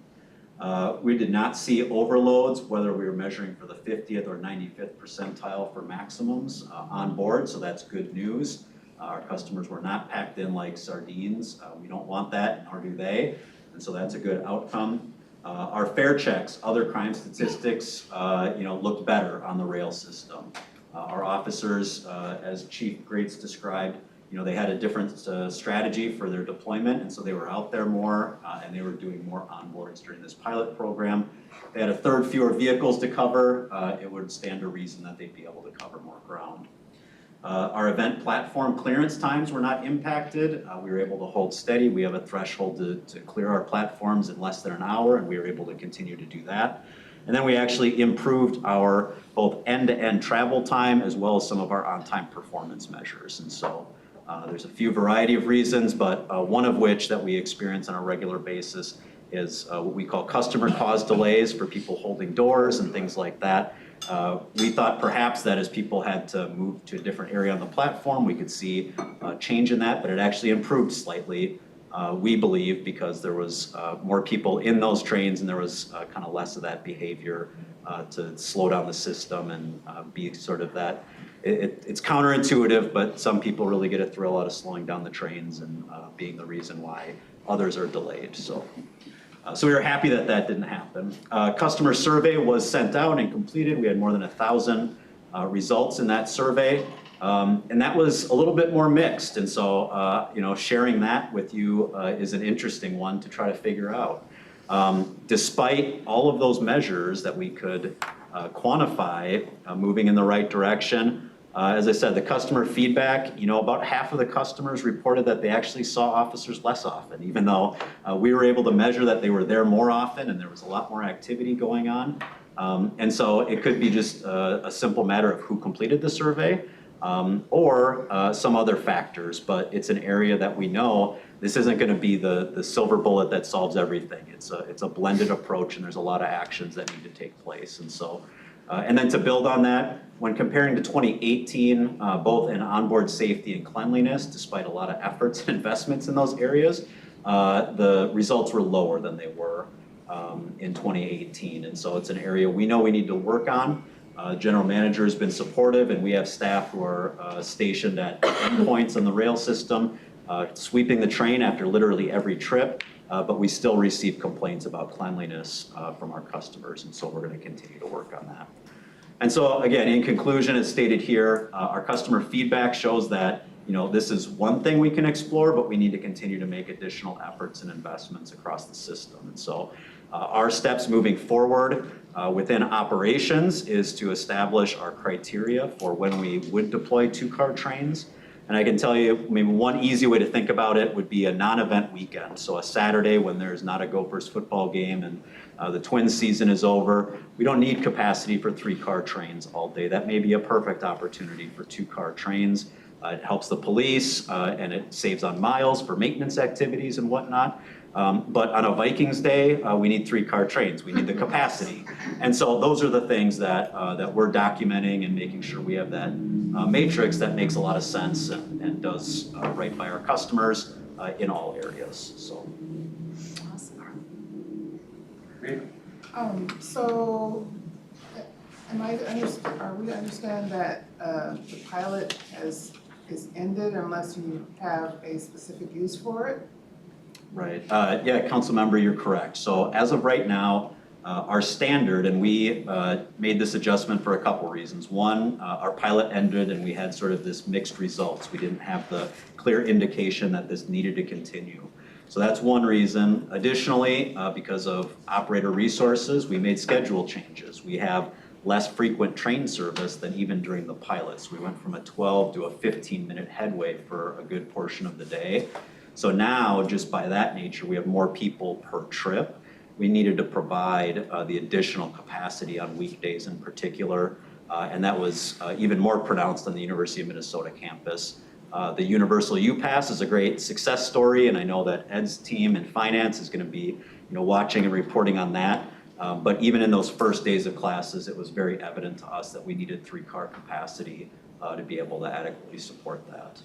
We did not see overloads, whether we were measuring for the 50th or 95th percentile for maximums on board, so that's good news. Our customers were not packed in like sardines. We don't want that, nor do they, and so that's a good outcome. Our fare checks, other crime statistics, looked better on the rail system. Our officers, as Chief Grates described, they had a different strategy for their deployment, and so they were out there more, and they were doing more onboards during this pilot program. They had a third fewer vehicles to cover. It would stand to reason that they'd be able to cover more ground. Our event platform clearance times were not impacted. We were able to hold steady. We have a threshold to clear our platforms in less than an hour, and we were able to continue to do that. And then we actually improved our both end-to-end travel time as well as some of our on-time performance measures. And so there's a few variety of reasons, but one of which that we experience on a regular basis is what we call customer-caused delays for people holding doors and things like that. We thought perhaps that as people had to move to a different area on the platform, we could see a change in that, but it actually improved slightly, we believe, because there was more people in those trains and there was kind of less of that behavior to slow down the system and be sort of that. It's counterintuitive, but some people really get a thrill out of slowing down the trains and being the reason why others are delayed. So we were happy that that didn't happen. Customer survey was sent out and completed. We had more than 1,000 results in that survey. And that was a little bit more mixed. And so, sharing that with you is an interesting one to try to figure out. Despite all of those measures that we could quantify moving in the right direction, as I said, the customer feedback, about half of the customers reported that they actually saw officers less often, even though we were able to measure that they were there more often and there was a lot more activity going on. And so it could be just a simple matter of who completed the survey or some other factors, but it's an area that we know this isn't going to be the silver bullet that solves everything. It's a blended approach and there's a lot of actions that need to take place. And so, and then to build on that, when comparing to 2018, both in onboard safety and cleanliness, despite a lot of efforts and investments in those areas, the results were lower than they were in 2018. And so it's an area we know we need to work on. General manager has been supportive and we have staff who are stationed at endpoints on the rail system, sweeping the train after literally every trip, but we still receive complaints about cleanliness from our customers, and so we're going to continue to work on that. And so again, in conclusion, as stated here, our customer feedback shows that this is one thing we can explore, but we need to continue to make additional efforts and investments across the system. And so our steps moving forward within operations is to establish our criteria for when we would deploy two-car trains. And I can tell you, maybe one easy way to think about it would be a non-event weekend. So a Saturday when there's not a Gophers football game and the Twins season is over, we don't need capacity for three-car trains all day. That may be a perfect opportunity for two-car trains. It helps the police and it saves on miles for maintenance activities and whatnot. But on a Vikings day, we need three-car trains. We need the capacity. And so those are the things that we're documenting and making sure we have that matrix that makes a lot of sense and does right by our customers in all areas. So. Great. So, are we to understand that the pilot is ended unless you have a specific use for it? Right. Yeah, council member, you're correct. So as of right now, our standard, and we made this adjustment for a couple reasons. One, our pilot ended and we had sort of this mixed results. We didn't have the clear indication that this needed to continue. So that's one reason. Additionally, because of operator resources, we made schedule changes. We have less frequent train service than even during the pilots. We went from a 12 to a 15-minute headway for a good portion of the day. So now, just by that nature, we have more people per trip. We needed to provide the additional capacity on weekdays in particular, and that was even more pronounced on the University of Minnesota campus. The Universal U-Pass is a great success story, and I know that Ed's team in finance is going to be watching and reporting on that. But even in those first days of classes, it was very evident to us that we needed 3-car capacity to be able to adequately support that.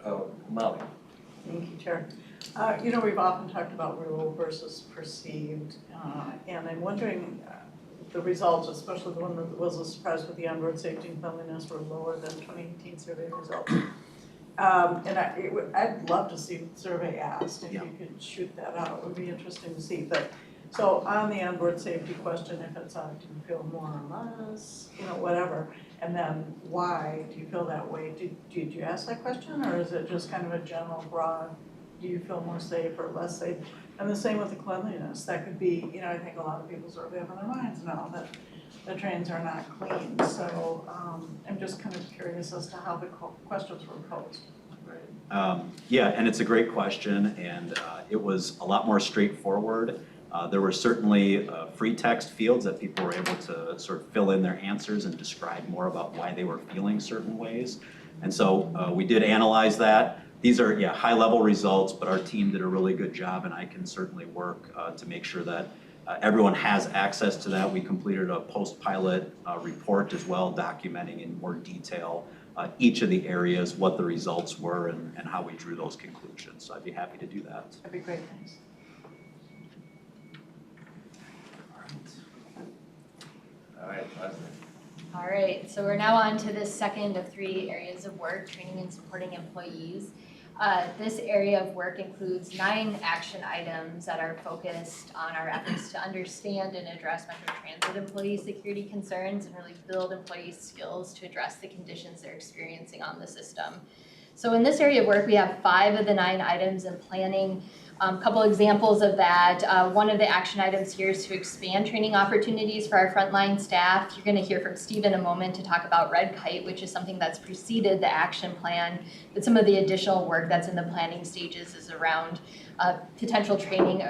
Oh, Molly. Thank you, Chair. You know, we've often talked about real versus perceived, and I'm wondering, the results, especially the one that was a surprise with the onboard safety and cleanliness, were lower than 2018 survey results. And I'd love to see what the survey asked, if you could shoot that out, it would be interesting to see. But so on the onboard safety question, if it's do you feel more or less, you know, whatever, and then why do you feel that way? Did you ask that question, or is it just kind of a general broad, do you feel more safe or less safe? And the same with the cleanliness, that could be, you know, I think a lot of people sort of have in their minds now that the trains are not clean. So I'm just kind of curious as to how the questions were posed. Yeah, and it's a great question, and it was a lot more straightforward. There were certainly free text fields that people were able to sort of fill in their answers and describe more about why they were feeling certain ways. And so we did analyze that. These are, yeah, high-level results, but our team did a really good job, and I can certainly work to make sure that everyone has access to that. We completed a post-pilot report as well, documenting in more detail each of the areas, what the results were, and how we drew those conclusions. So I'd be happy to do that. That'd be great, thanks. All right, Lesley. All right, so we're now on to the second of 3 areas of work, training and supporting employees. This area of work includes 9 action items that are focused on our efforts to understand and address Metro Transit employee security concerns and really build employee skills to address the conditions they're experiencing on the system. So in this area of work, we have 5 of the 9 items in planning. Couple examples of that. One of the action items here is to expand training opportunities for our frontline staff. You're going to hear from Steve in a moment to talk about Red Kite, which is something that's preceded the action plan. But some of the additional work that's in the planning stages is around potential training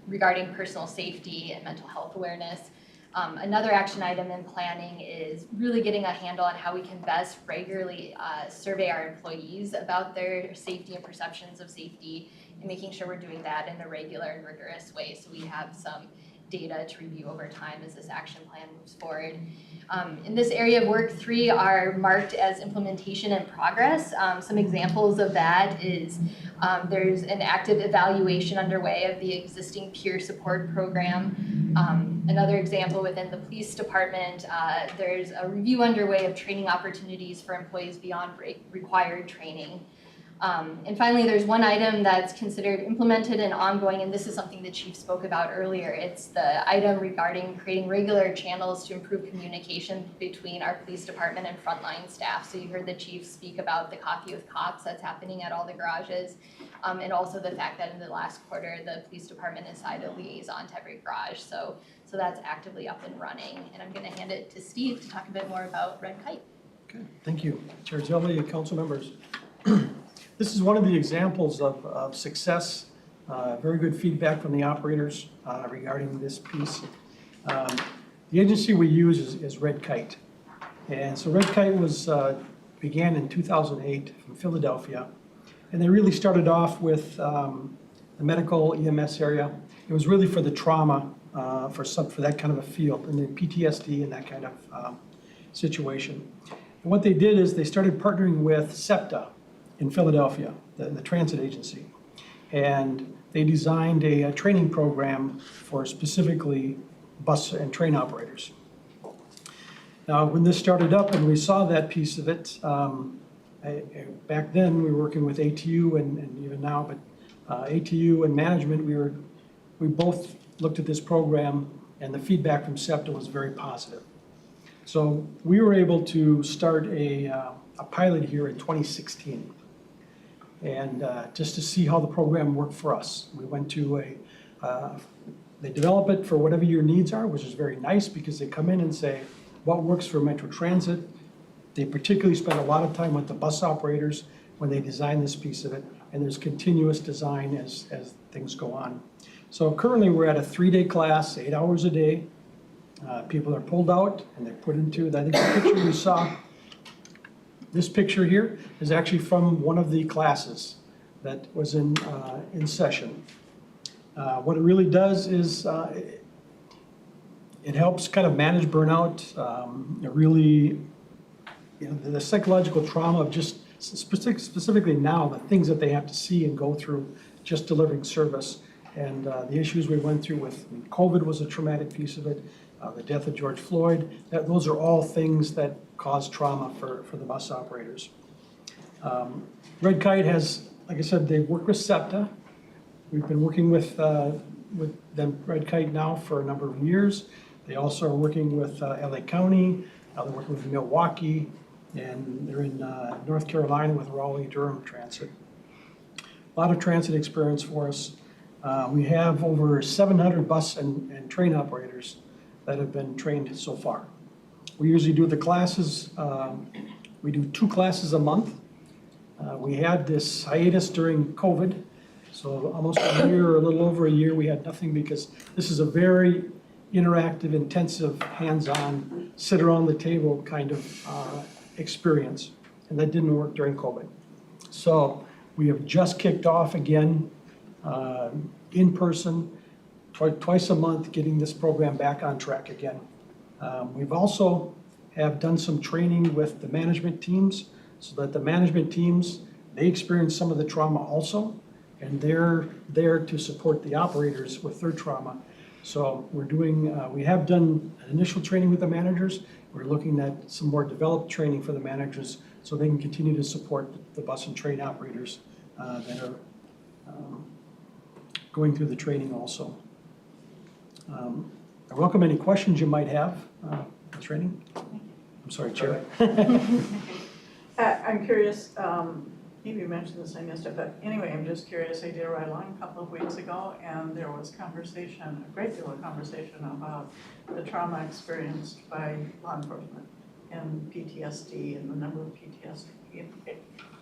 regarding personal safety and mental health awareness. Another action item in planning is really getting a handle on how we can best regularly survey our employees about their safety and perceptions of safety, and making sure we're doing that in a regular and rigorous way so we have some data to review over time as this action plan moves forward. In this area of work, 3 are marked as implementation and progress. Some examples of that is there's an active evaluation underway of the existing peer support program. Another example within the police department, there's a review underway of training opportunities for employees beyond required training. And finally, there's one item that's considered implemented and ongoing, and this is something the chief spoke about earlier. It's the item regarding creating regular channels to improve communication between our police department and frontline staff. So you heard the chief speak about the coffee with cops that's happening at all the garages, and also the fact that in the last quarter, the police department assigned a liaison to every garage. So that's actively up and running. And I'm gonna hand it to Steve to talk a bit more about Red Kite. Okay, thank you. Chair Zelli, council members. This is one of the examples of success, very good feedback from the operators regarding this piece. The agency we use is Red Kite. And so Red Kite began in 2008 from Philadelphia. And they really started off with the medical EMS area. It was really for the trauma, for that kind of a field, and then PTSD and that kind of situation. And what they did is they started partnering with SEPTA in Philadelphia, the transit agency. And they designed a training program for specifically bus and train operators. Now, when this started up and we saw that piece of it, back then we were working with ATU and even now, but ATU and management, we both looked at this program and the feedback from SEPTA was very positive. So we were able to start a pilot here in 2016. And just to see how the program worked for us. We went to they develop it for whatever your needs are, which is very nice because they come in and say, what works for Metro Transit? They particularly spend a lot of time with the bus operators when they design this piece of it, and there's continuous design as things go on. So currently we're at a 3-day class, 8 hours a day. People are pulled out and they're put into, I think the picture we saw, this picture here is actually from one of the classes that was in session. What it really does is it helps kind of manage burnout. It really, the psychological trauma of just specifically now, the things that they have to see and go through just delivering service. And the issues we went through with COVID was a traumatic piece of it. The death of George Floyd, those are all things that cause trauma for the bus operators. Red Kite has, like I said, they've worked with SEPTA. We've been working with them, Red Kite, now for a number of years. They also are working with LA County, they're working with Milwaukee, and they're in North Carolina with Raleigh-Durham Transit. A lot of transit experience for us. We have over 700 bus and train operators that have been trained so far. We usually do the classes, we do 2 classes a month. We had this hiatus during COVID, so almost a year or a little over a year we had nothing because this is a very interactive, intensive, hands-on, sit around the table kind of experience, and that didn't work during COVID. So we have just kicked off again in person, twice a month, getting this program back on track again. We've also have done some training with the management teams so that the management teams, they experience some of the trauma also, and they're there to support the operators with their trauma. So we're doing, we have done an initial training with the managers. We're looking at some more developed training for the managers so they can continue to support the bus and train operators that are going through the training also. I welcome any questions you might have. Training? I'm sorry, Chair. I'm curious, maybe you mentioned this, I missed it, but anyway, I'm just curious. I did a ride-along a couple of weeks ago, and there was conversation, a great deal of conversation about the trauma experienced by law enforcement and PTSD and the number of PTSD,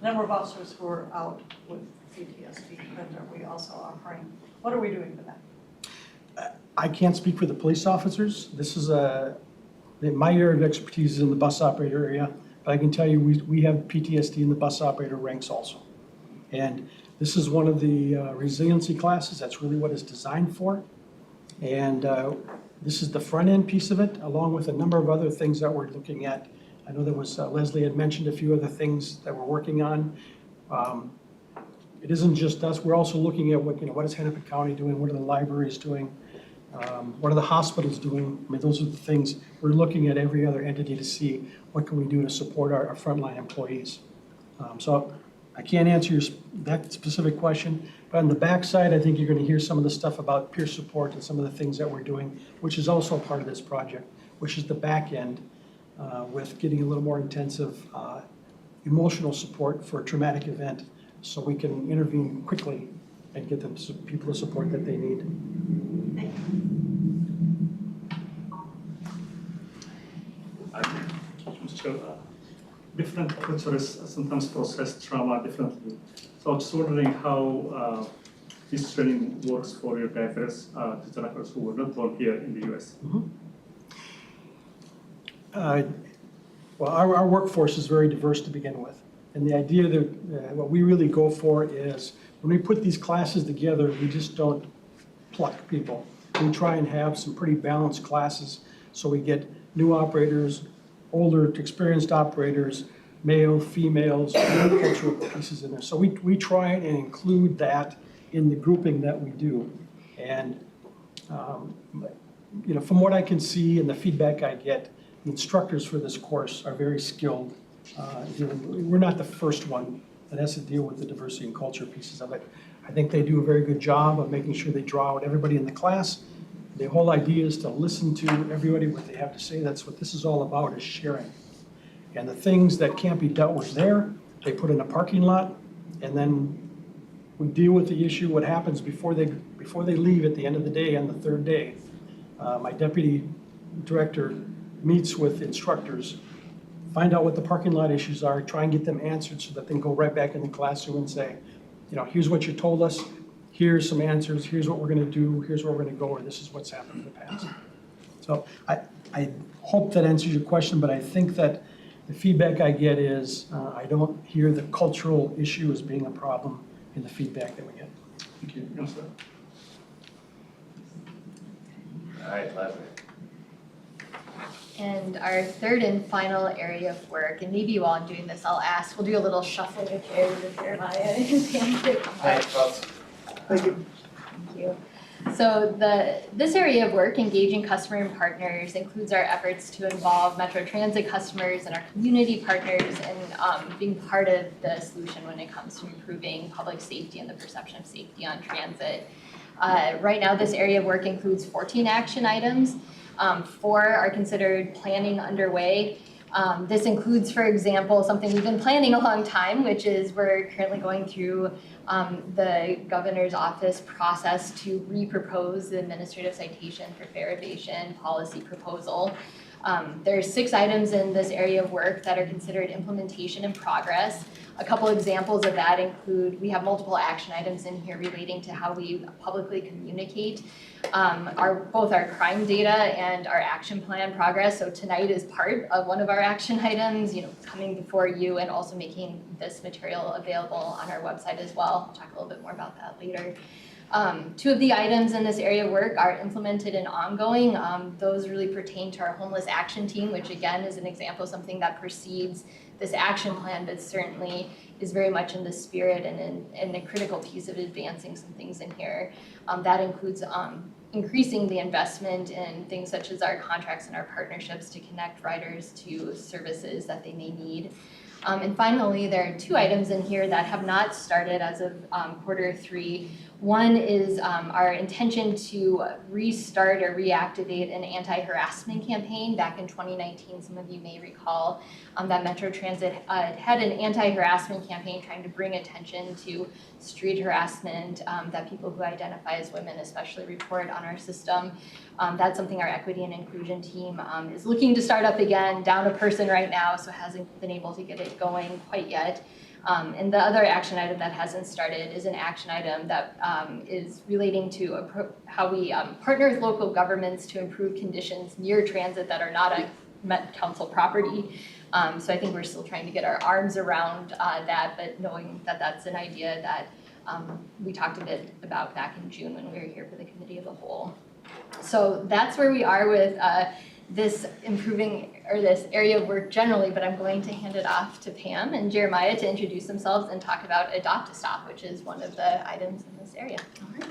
number of officers who are out with PTSD that are we also offering. What are we doing for that? I can't speak for the police officers. This is my area of expertise is in the bus operator area, but I can tell you we have PTSD in the bus operator ranks also. And this is one of the resiliency classes. That's really what it's designed for. And this is the front end piece of it, along with a number of other things that we're looking at. I know there was, Lesley had mentioned a few other things that we're working on. It isn't just us. We're also looking at what is Hennepin County doing? What are the libraries doing? What are the hospitals doing? I mean, those are the things. We're looking at every other entity to see what can we do to support our frontline employees. So I can't answer that specific question, but on the backside, I think you're going to hear some of the stuff about peer support and some of the things that we're doing, which is also part of this project, which is the back end with getting a little more intensive emotional support for a traumatic event so we can intervene quickly and get them people the support that they need. Different cultures sometimes process trauma differently. So I was wondering how this training works for your diverse teachers who were not born here in the US. Well, our workforce is very diverse to begin with. And the idea that what we really go for is when we put these classes together, we just don't pluck people. We try and have some pretty balanced classes so we get new operators, older experienced operators, male, females, cultural pieces in there. So we try and include that in the grouping that we do. And from what I can see and the feedback I get, the instructors for this course are very skilled. We're not the first one that has to deal with the diversity and culture pieces of it. I think they do a very good job of making sure they draw out everybody in the class. The whole idea is to listen to everybody, what they have to say. That's what this is all about, is sharing. And the things that can't be dealt with there, they put in a parking lot, and then we deal with the issue, what happens before they leave at the end of the day, on the third day. My deputy director meets with instructors, find out what the parking lot issues are, try and get them answered so that they can go right back in the classroom and say, here's what you told us, here's some answers, here's what we're going to do, here's where we're going to go, or this is what's happened in the past. So I hope that answers your question, but I think that the feedback I get is I don't hear the cultural issue as being a problem in the feedback that we get. Thank you. Yes, sir. All right, Lesley. And our third and final area of work, and maybe while I'm doing this, we'll do a little shuffling of chairs with Jeremiah and Pam to come up. Folks. Thank you. Thank you. So this area of work, engaging customer and partners, includes our efforts to involve Metro Transit customers and our community partners in being part of the solution when it comes to improving public safety and the perception of safety on transit. Right now, this area of work includes 14 action items. 4 are considered planning underway. This includes, for example, something we've been planning a long time, which is we're currently going through the governor's office process to re-propose the administrative citation for fare evasion policy proposal. There's 6 items in this area of work that are considered implementation in progress. A couple examples of that include, we have multiple action items in here relating to how we publicly communicate both our crime data and our action plan progress. So tonight is part of one of our action items, coming before you and also making this material available on our website as well. I'll talk a little bit more about that later. 2 of the items in this area of work are implemented and ongoing. Those really pertain to our homeless action team, which again is an example of something that precedes this action plan, but certainly is very much in the spirit and a critical piece of advancing some things in here. That includes increasing the investment in things such as our contracts and our partnerships to connect riders to services that they may need. And finally, there are 2 items in here that have not started as of Q3. One is our intention to restart or reactivate an anti-harassment campaign. Back in 2019, some of you may recall that Metro Transit had an anti-harassment campaign trying to bring attention to street harassment that people who identify as women especially report on our system. That's something our equity and inclusion team is looking to start up again, down a person right now, so hasn't been able to get it going quite yet. And the other action item that hasn't started is an action item that is relating to how we partner with local governments to improve conditions near transit that are not on Met Council property. So I think we're still trying to get our arms around that, but knowing that that's an idea that we talked a bit about back in June when we were here for the committee of the whole. So that's where we are with this area of work generally, but I'm going to hand it off to Pam and Jeremiah to introduce themselves and talk about Adopt a Stop, which is one of the items in this area. All right.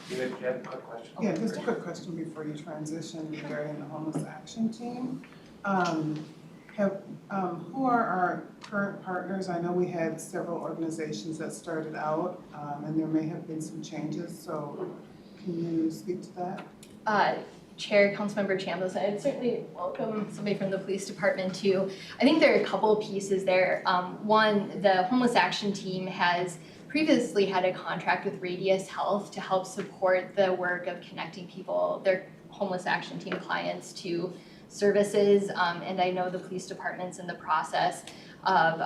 You have a quick question? Yeah, just a quick question before you transition regarding the homeless action team. Who are our current partners? I know we had several organizations that started out, and there may have been some changes, so can you speak to that? Chair, Councilmember Chambliss, I'd certainly welcome somebody from the police department too. I think there are a couple of pieces there. One, the homeless action team has previously had a contract with Radius Health to help support the work of connecting people, their homeless action team clients, to services, and I know the police department's in the process of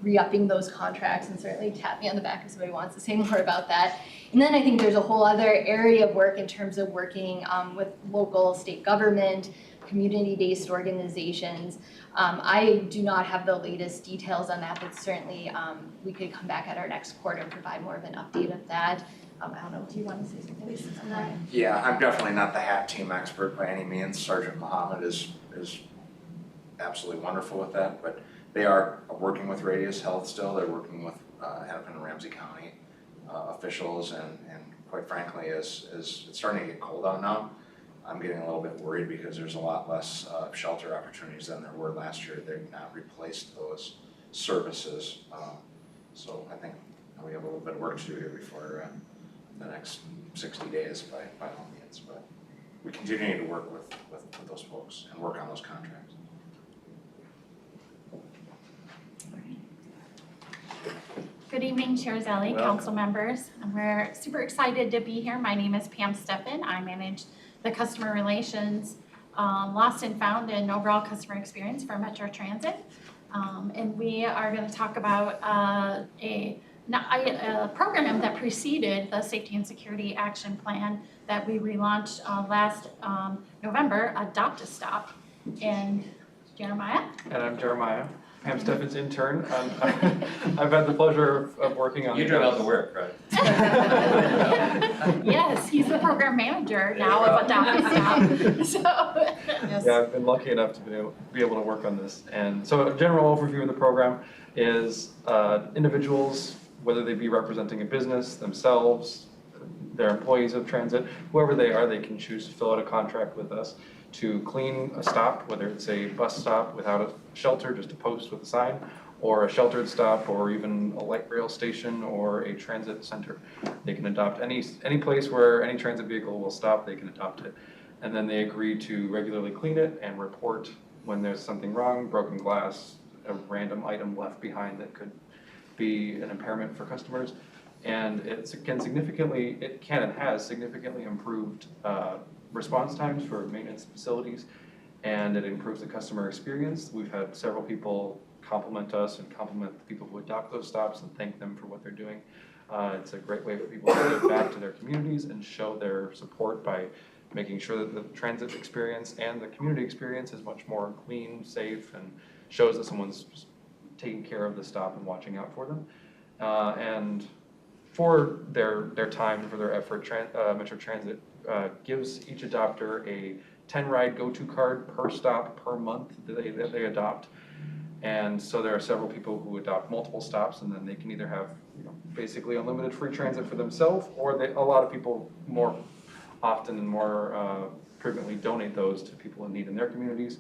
re-upping those contracts, and certainly tap me on the back if somebody wants to say more about that. And then I think there's a whole other area of work in terms of working with local, state government, community-based organizations. I do not have the latest details on that, but certainly we could come back at our next quarter and provide more of an update of that. I don't know, do you want to say something on that? Yeah, I'm definitely not the HAT team expert by any means. Sergeant Mohammed is absolutely wonderful with that, but they are working with Radius Health still. They're working with Hennepin and Ramsey County officials, and quite frankly, as it's starting to get cold out now, I'm getting a little bit worried because there's a lot less shelter opportunities than there were last year. They've not replaced those services. So I think we have a little bit of work to do here before the next 60 days by all means. But we continue to work with those folks and work on those contracts. Good evening, Chair Zelli, council members. We're super excited to be here. My name is Pam Steffen. I manage the customer relations, lost and found, and overall customer experience for Metro Transit. And we are going to talk about a program that preceded the Safety and Security Action Plan that we relaunched last November, Adopt a Stop. And Jeremiah? And I'm Jeremiah. Pam Steffen's intern. I've had the pleasure of working on. You do all the work, right? Yes, he's the program manager now of Adopt Stop, so. Yeah, I've been lucky enough to be able to work on this. And so a general overview of the program is individuals, whether they be representing a business, themselves, their employees of transit, whoever they are, they can choose to fill out a contract with us to clean a stop, whether it's a bus stop without a shelter, just a post with a sign, or a sheltered stop, or even a light rail station or a transit center. They can adopt any place where any transit vehicle will stop, they can adopt it. And then they agree to regularly clean it and report when there's something wrong, broken glass, a random item left behind that could be an impairment for customers. And it can and has significantly improved response times for maintenance facilities, and it improves the customer experience. We've had several people compliment us and compliment the people who adopt those stops and thank them for what they're doing. It's a great way for people to give back to their communities and show their support by making sure that the transit experience and the community experience is much more clean, safe, and shows that someone's taking care of the stop and watching out for them. And for their time, for their effort, Metro Transit gives each adopter a 10-ride go-to card per stop per month that they adopt. And so there are several people who adopt multiple stops, and then they can either have basically unlimited free transit for themselves, or a lot of people more often and more frequently donate those to people in need in their communities.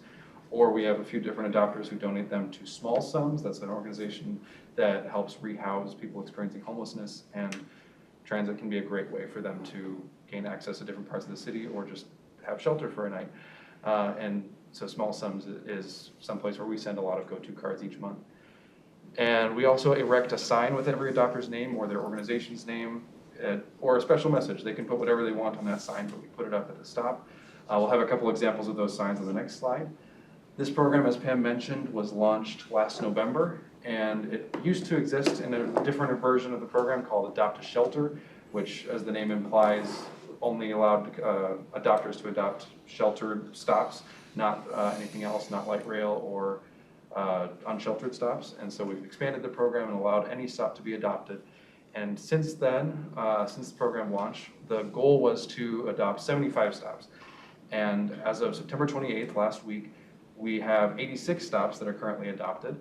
Or we have a few different adopters who donate them to Small Sums. That's an organization that helps rehouse people experiencing homelessness, and transit can be a great way for them to gain access to different parts of the city or just have shelter for a night. And so Small Sums is someplace where we send a lot of go-to cards each month. And we also erect a sign with every adopter's name or their organization's name, or a special message. They can put whatever they want on that sign, but we put it up at the stop. We'll have a couple examples of those signs on the next slide. This program, as Pam mentioned, was launched last November, and it used to exist in a different version of the program called Adopt a Shelter, which, as the name implies, only allowed adopters to adopt sheltered stops, not anything else, not light rail or unsheltered stops. And so we've expanded the program and allowed any stop to be adopted. And since then, since the program launch, the goal was to adopt 75 stops. And as of September 28th, last week, we have 86 stops that are currently adopted.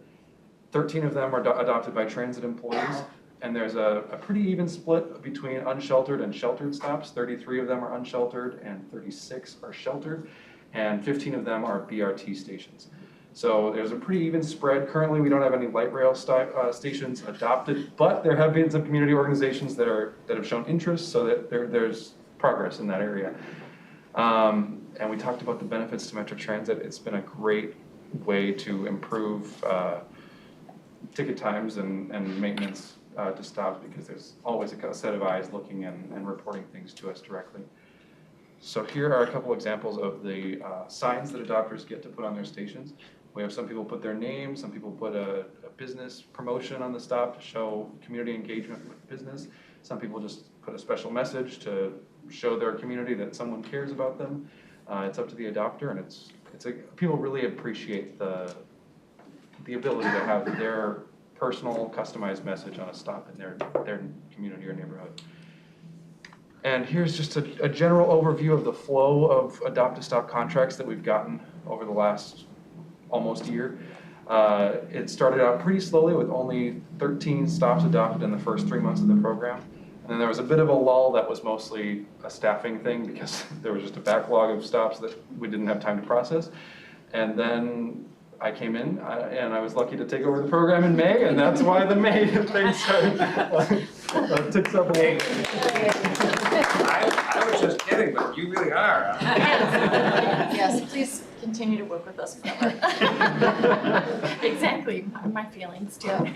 13 of them are adopted by transit employees, and there's a pretty even split between unsheltered and sheltered stops. 33 of them are unsheltered and 36 are sheltered, and 15 of them are BRT stations. So there's a pretty even spread. Currently, we don't have any light rail stations adopted, but there have been some community organizations that have shown interest, so that there's progress in that area. And we talked about the benefits to Metro Transit. It's been a great way to improve ticket times and maintenance to stops, because there's always a set of eyes looking and reporting things to us directly. So here are a couple examples of the signs that adopters get to put on their stations. We have some people put their name, some people put a business promotion on the stop to show community engagement with business. Some people just put a special message to show their community that someone cares about them. It's up to the adopter, and people really appreciate the ability to have their personal, customized message on a stop in their community or neighborhood. And here's just a general overview of the flow of adopt-to-stop contracts that we've gotten over the last almost year. It started out pretty slowly with only 13 stops adopted in the first 3 months of the program. And then there was a bit of a lull that was mostly a staffing thing, because there was just a backlog of stops that we didn't have time to process. And then I came in, and I was lucky to take over the program in May, and that's why the May thing took several days. I was just kidding, but you really are. Yes, please continue to work with us forever. Exactly, my feelings too.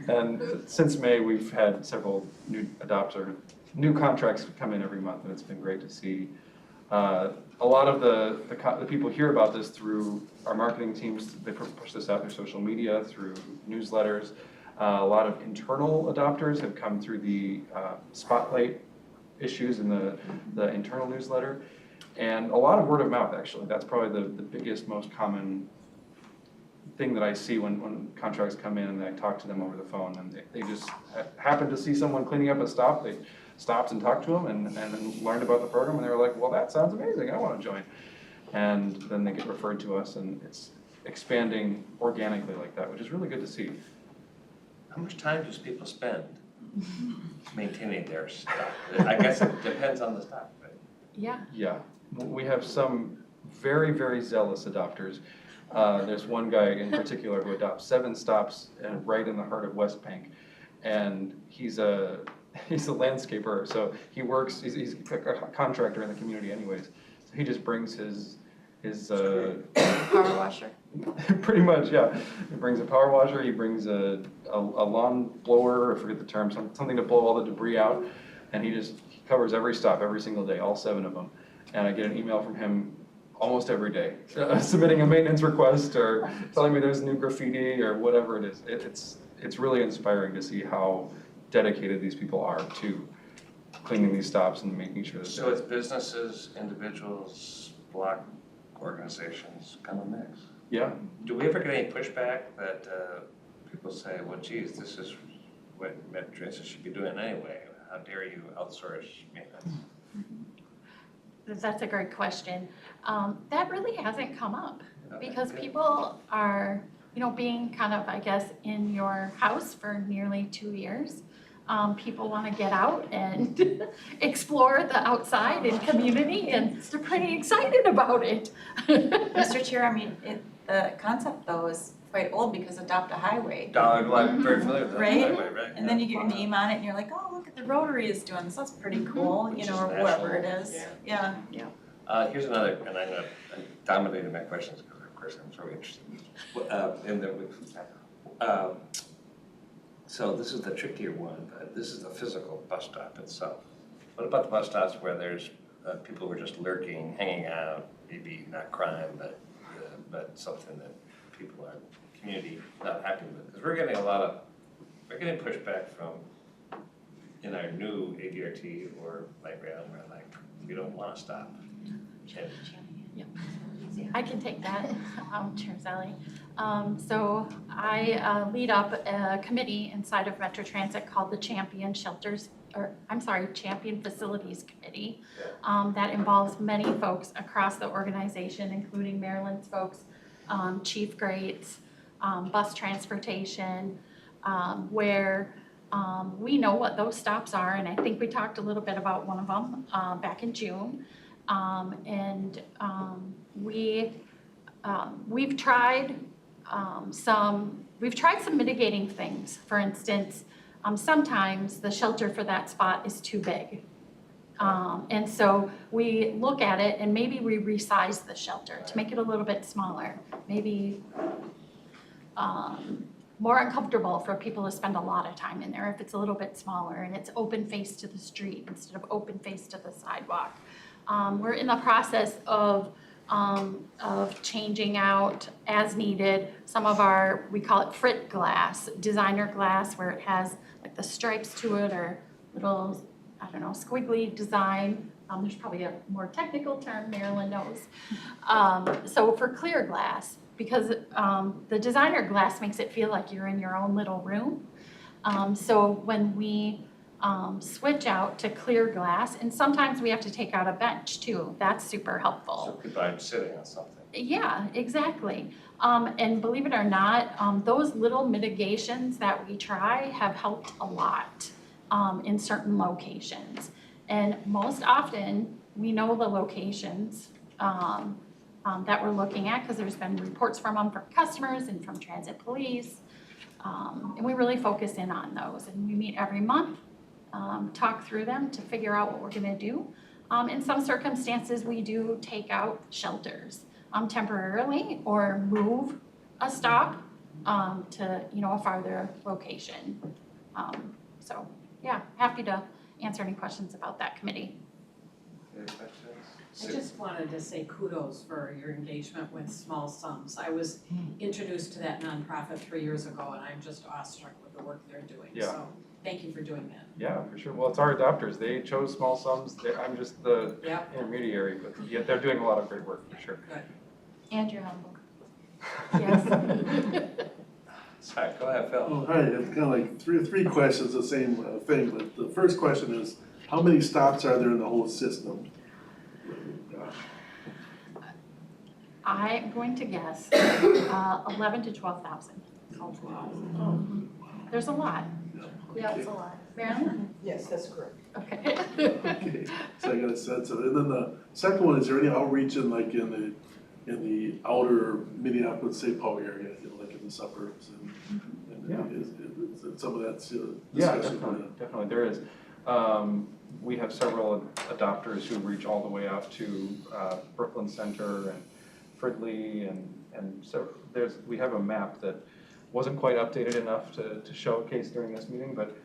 And since May, we've had several new contracts come in every month, and it's been great to see. A lot of the people hear about this through our marketing teams. They push this out through social media, through newsletters. A lot of internal adopters have come through the spotlight issues in the internal newsletter, and a lot of word of mouth, actually. That's probably the biggest, most common thing that I see when contracts come in and I talk to them over the phone, and they just happen to see someone cleaning up a stop, they stopped and talked to them and learned about the program, and they were like, well, that sounds amazing, I wanna join. And then they get referred to us, and it's expanding organically like that, which is really good to see. How much time does people spend maintaining their stuff? I guess it depends on the stop, right? Yeah. Yeah, we have some very, very zealous adopters. There's one guy in particular who adopts 7 stops right in the heart of West Bank. And he's a landscaper, so he works, he's a contractor in the community anyways. So he just brings his Power washer. pretty much, yeah. He brings a power washer, he brings a lawn blower, I forget the term, something to blow all the debris out. And he covers every stop, every single day, all 7 of them. And I get an email from him almost every day, submitting a maintenance request or telling me there's new graffiti or whatever it is. It's really inspiring to see how dedicated these people are to cleaning these stops and making sure that So it's businesses, individuals, block organizations, kind of mix. Yeah. Do we ever get any pushback that people say, well, geez, this is what Metropolitan should be doing anyway? How dare you outsource maintenance? That's a great question. That really hasn't come up because people are, being kind of, I guess, in your house for nearly 2 years. People want to get out and explore the outside and community, and they're pretty excited about it. Mr. Chair, I mean, the concept though is quite old because Adopt a Highway. I'm very familiar with that. Right? Highway, right? And then you get your name on it and you're like, oh, look at the Rotary is doing this, that's pretty cool, Which or is whoever it national. is, yeah. Here's another, and I dominated my questions because of course I'm so interested. So this is the trickier one, but this is the physical bus stop itself. What about the bus stops where there's people who are just lurking, hanging out, maybe not crime, but something that people are, community, not happy with? Because we're getting pushback from, in our new ADRT or light rail, and we're like, we don't want to stop. Yep. I can take that, Chair Sally. So I lead up a committee inside of Metro Transit called the Champion Facilities Committee. That involves many folks across the organization, including Maryland's folks, Chief Grates, bus transportation, where we know what those stops are, and I think we talked a little bit about one of them back in June. We've tried some mitigating things. For instance, sometimes the shelter for that spot is too big. And so we look at it and maybe we resize the shelter to make it a little bit smaller, maybe more uncomfortable for people to spend a lot of time in there if it's a little bit smaller and it's open face to the street instead of open face to the sidewalk. We're in the process of changing out as needed some of our, we call it frit glass, designer glass, where it has like the stripes to it or little, I don't know, squiggly design. There's probably a more technical term Marilyn knows. So for clear glass, because the designer glass makes it feel like you're in your own little room. So when we switch out to clear glass, and sometimes we have to take out a bench too. That's super helpful. So people aren't sitting on something. Yeah, exactly. And believe it or not, those little mitigations that we try have helped a lot in certain locations. And most often, we know the locations that we're looking at because there's been reports from them from customers and from transit police. And we really focus in on those. And we meet every month. Talk through them to figure out what we're gonna do. In some circumstances, we do take out shelters temporarily or move a stop to a farther location. So yeah, happy to answer any questions about that committee. Any questions? I just wanted to say kudos for your engagement with Small Sums. I was introduced to that nonprofit 3 years ago, and I'm just awestruck with the work they're doing. Yeah. So thank you for doing that. Yeah, for sure. Well, it's our adopters. They chose Small Sums. I'm just the Yep. intermediary, but yet they're doing a lot of great work for sure. Good. Andrew Humble. Yes. Sorry, go ahead, Phil. Oh, hi, it's kind of like three questions, the same thing, but the first question is, how many stops are there in the whole system? I'm going to guess 11 to 12,000. There's a lot. Yeah, it's a lot. Marilyn? Yes, that's correct. Okay. Okay, so I got a sense of it. And then the second one, is there any outreach in like in the outer Minneapolis-St. Paul area, you know, like in the suburbs and is some of that's Yeah, discussion? definitely, there is. We have several adopters who reach all the way out to Brooklyn Center and Fridley, and so we have a map that wasn't quite updated enough to showcase during this meeting, but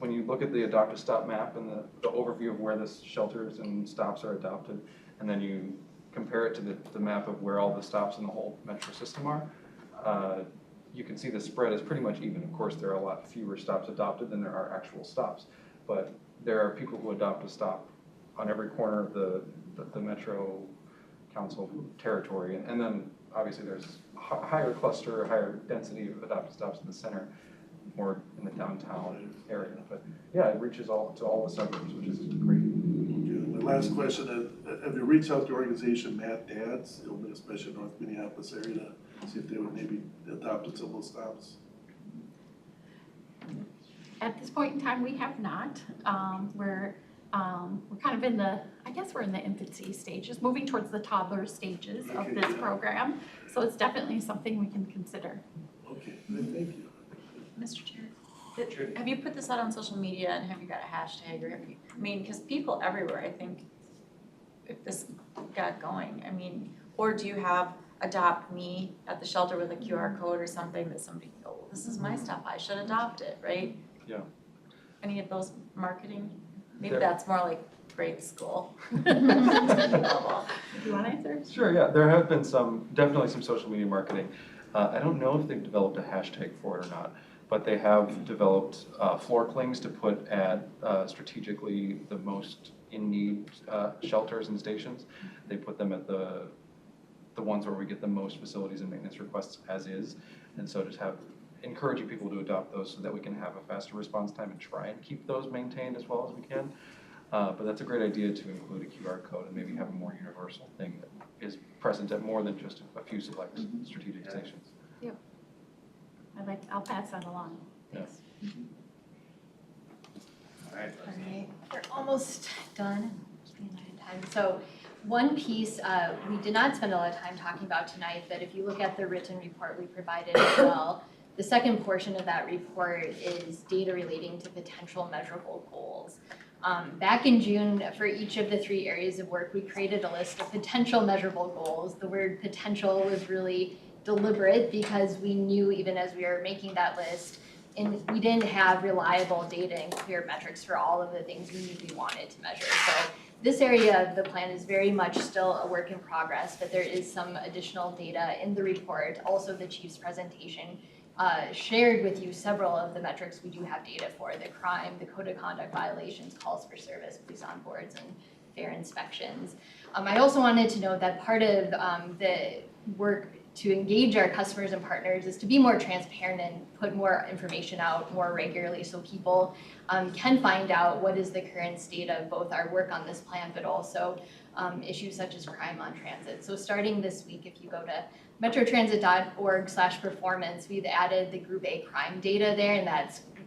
when you look at the adopt a stop map and the overview of where the shelters and stops are adopted, and then you compare it to the map of where all the stops in the whole metro system are, you can see the spread is pretty much even. Of course, there are a lot fewer stops adopted than there are actual stops, but there are people who adopt a stop on every corner of the Metro Council territory, and then obviously there's a higher cluster, higher density of adopted stops in the center, more in the downtown area. But yeah, it reaches to all the suburbs, which is great. Okay, my last question is, have you reached out to your organization, Mad Dads, especially North Minneapolis area, to see if they would maybe adopt some of those stops? At this point in time, we have not. We're kind of we're in the infancy stages, moving towards the toddler stages of this program. So it's definitely something we can consider. Okay, thank you. Mr. Chair, have you put this out on social media and have you got a hashtag or have you, I mean, because people everywhere, I think, if this got going, I mean, or do you have adopt me at the shelter with a QR code or something that somebody can go, well, this is my stuff, I should adopt it, right? Yeah. Any of those marketing? Maybe There- that's more like grade school. Do you want to answer? Sure, yeah, there have been definitely some social media marketing. I don't know if they've developed a hashtag for it or not, but they have developed floor clings to put at strategically the most in need shelters and stations. They put them at the ones where we get the most facilities and maintenance requests as is, and so just encouraging people to adopt those so that we can have a faster response time and try and keep those maintained as well as we can. But that's a great idea to include a QR code and maybe have a more universal thing that is present at more than just a few select strategic stations. Yep. I'll pass that along. Thanks. All right. All right, we're almost done. Just being right in time. So one piece we did not spend a lot of time talking about tonight, but if you look at the written report we provided as well, the second portion of that report is data relating to potential measurable goals. Back in June, for each of the 3 areas of work, we created a list of potential measurable goals. The word potential was really deliberate because we knew even as we were making that list, and we didn't have reliable data and clear metrics for all of the things we knew we wanted to measure. So this area of the plan is very much still a work in progress, but there is some additional data in the report. Also, the chief's presentation shared with you several of the metrics we do have data for: the crime, the code of conduct violations, calls for service, police on boards, and fair inspections. I also wanted to note that part of the work to engage our customers and partners is to be more transparent and put more information out more regularly so people can find out what is the current state of both our work on this plan, but also issues such as crime on transit. So starting this week, if you go to metrotransit.org/performance, we've added the Group A crime data there, and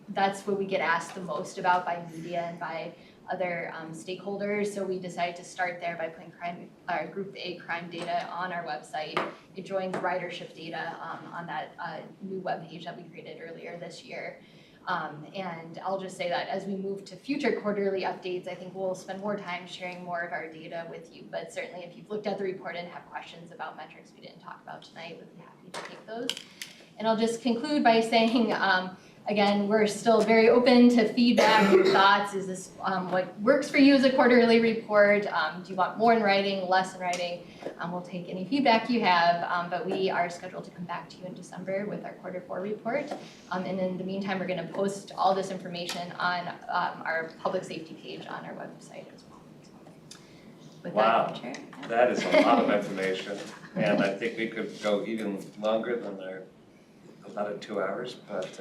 that's what we get asked the most about by media and by other stakeholders. So we decided to start there by putting Group A crime data on our website. It joins ridership data on that new webpage that we created earlier this year. And I'll just say that as we move to future quarterly updates, I think we'll spend more time sharing more of our data with you. But certainly if you've looked at the report and have questions about metrics we didn't talk about tonight, we'd be happy to take those. And I'll just conclude by saying, again, we're still very open to feedback and thoughts. Is this what works for you as a quarterly report? Do you want more in writing, less in writing? We'll take any feedback you have, but we are scheduled to come back to you in December with our Q4 report. And in the meantime, we're going to post all this information on our public safety page on our website as well. With Wow, that, Chair. that is a lot of information. And I think we could go even longer than our allotted 2 hours, but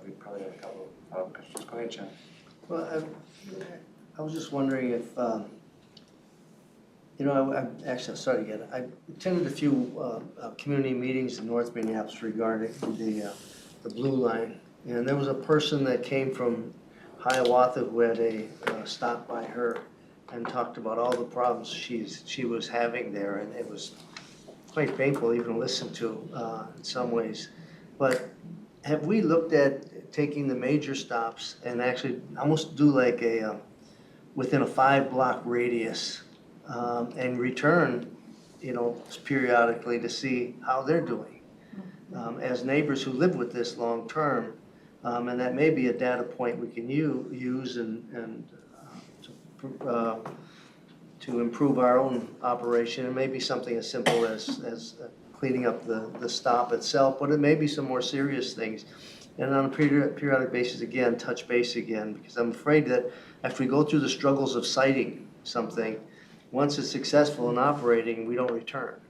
we probably have a couple of questions. Go ahead, John. Well, I was just wondering if, you know, I'm sorry again. I attended a few community meetings in North Minneapolis regarding the blue line. And there was a person that came from Hiawatha who had a stop by her and talked about all the problems she was having there, and it was quite painful even to listen to in some ways. But have we looked at taking the major stops and actually almost do like a within a 5-block radius and return, you know, periodically to see how they're doing as neighbors who live with this long term, and that may be a data point we can use and to improve our own operation. It may be something as simple as cleaning up the stop itself, but it may be some more serious things. And on a periodic basis, again, touch base again, because I'm afraid that after we go through the struggles of citing something, once it's successful in operating, we don't return.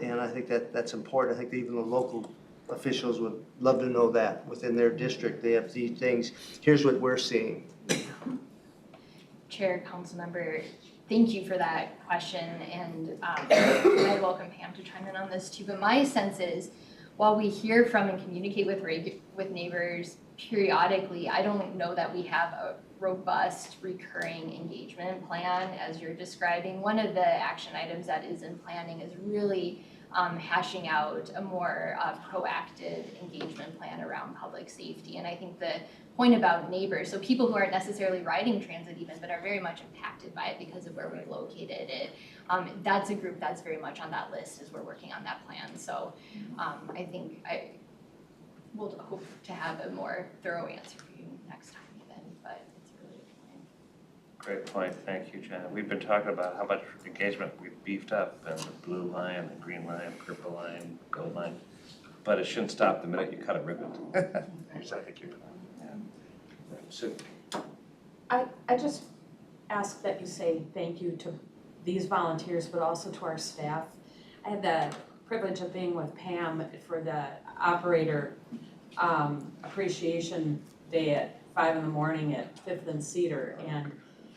And I think that's important. I think that even the local officials would love to know that within their district, they have these things. Here's what we're seeing. Chair, council member, thank you for that question, and I welcome Pam to chime in on this too. But my sense is, while we hear from and communicate with neighbors periodically, I don't know that we have a robust recurring engagement plan as you're describing. One of the action items that is in planning is really hashing out a more proactive engagement plan around public safety. And I think the point about neighbors, so people who aren't necessarily riding transit even, but are very much impacted by it because of where we've located it, that's a group that's very much on that list as we're working on that plan. So I think we'll hope to have a more thorough answer for you next time even, but it's a really good point. Great point, thank you, John. We've been talking about how much engagement we've beefed up in the blue line, the green line, purple line, gold line, but it shouldn't stop the minute you cut a ribbon. So I think you're So, I just ask that you say thank you to these volunteers, but also to our staff. I had the privilege of being with Pam for the operator appreciation day at 5 in the morning at 5th and Cedar, and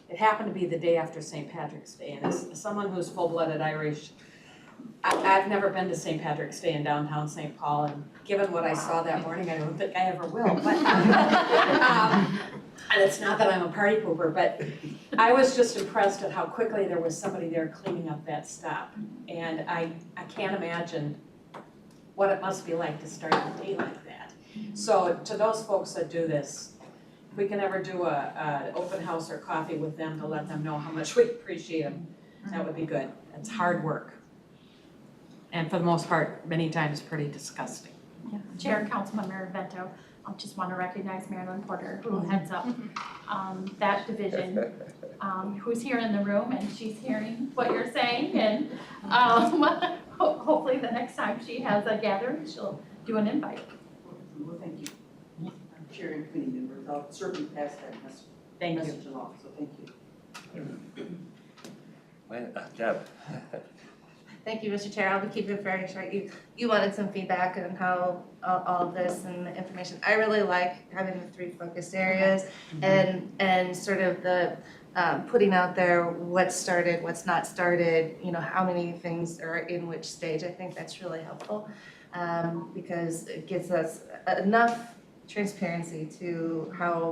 it happened to be the day after St. Patrick's Day. And as someone who's full-blooded Irish, I've never been to St. Patrick's Day in downtown St. Paul, and given what I saw that morning, I don't think I ever will. But and it's not that I'm a party pooper, but I was just impressed at how quickly there was somebody there cleaning up that stop. And I can't imagine what it must be like to start a day like that. So to those folks that do this, if we can ever do a open house or coffee with them to let them know how much we appreciate them, that would be good. It's hard work. And for the most part, many times pretty disgusting. Yeah. Chair, Councilmember Vento, I just want to recognize Marilyn Porter, who heads up that division, who's here in the room, and she's hearing what you're saying, and hopefully the next time she has a gathering, she'll do an invite. Well, thank you. I'm Chair and committee members, I'll certainly pass that message along, so thank you. Well, Deb. Thank you, Mr. Chair. I'll be keeping it very short. You wanted some feedback on how all of this and the information. I really like having the 3 focused areas and sort of the putting out there what's started, what's not started, you know, how many things are in which stage. I think that's really helpful because it gives us enough transparency to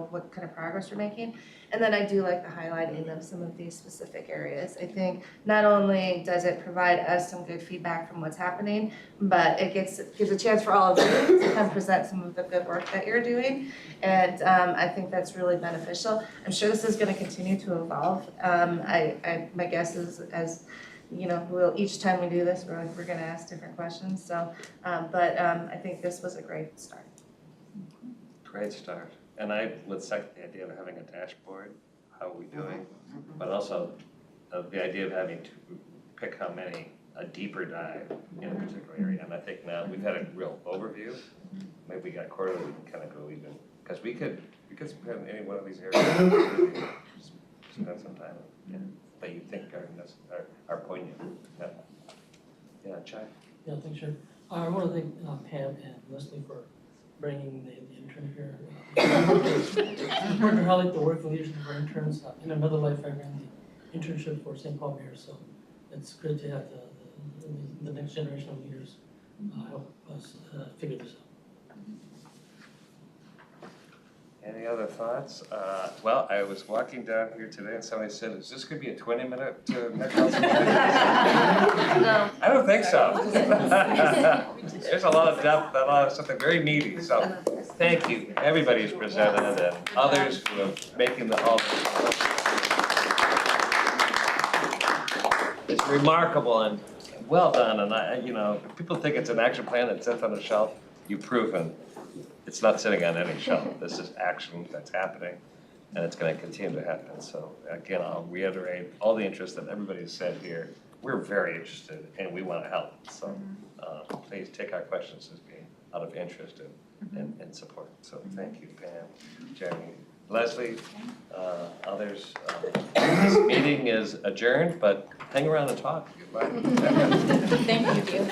what kind of progress we're making. And then I do like the highlighting of some of these specific areas. I think not only does it provide us some good feedback from what's happening, but it gives a chance for all of you to come present some of the good work that you're doing. And I think that's really beneficial. I'm sure this is going to continue to evolve. My guess is, as you know, each time we do this, we're going to ask different questions. So, but I think this was a great start. Great start. And I would second the idea of having a dashboard, how are we doing? But also the idea of having to pick how many, a deeper dive in a particular area. And I think now we've had a real overview. Maybe we got quarterly, we can kind of go even, because we could spend any one of these areas, spend some time. Yeah. That you think are poignant. Yeah. Yeah, Chai? Yeah, thanks, Chair. I want to thank Pam and Lesley for bringing the intern here. It's important to highlight the work and leadership of our interns. In another life, I ran the internship for St. Paul Mayor, so it's good to have the next generation of leaders help us figure this out. Any other thoughts? Well, I was walking down here today and somebody said, is this gonna be a 20-minute council meeting? No. I don't think so. There's a lot of depth, a lot of something very meaty, so thank you, everybody who's presented and others who are making the all. It's remarkable and well done, and if people think it's an action plan that sits on a shelf, you've proven it's not sitting on any shelf. This is action that's happening, and it's gonna continue to happen. So again, I'll reiterate all the interest that everybody has said here. We're very interested and we wanna help. So please take our questions as being out of interest and support. So thank you, Pam, Jeremy, Lesley, others. This meeting is adjourned, but hang around and talk. Goodbye. Thank you.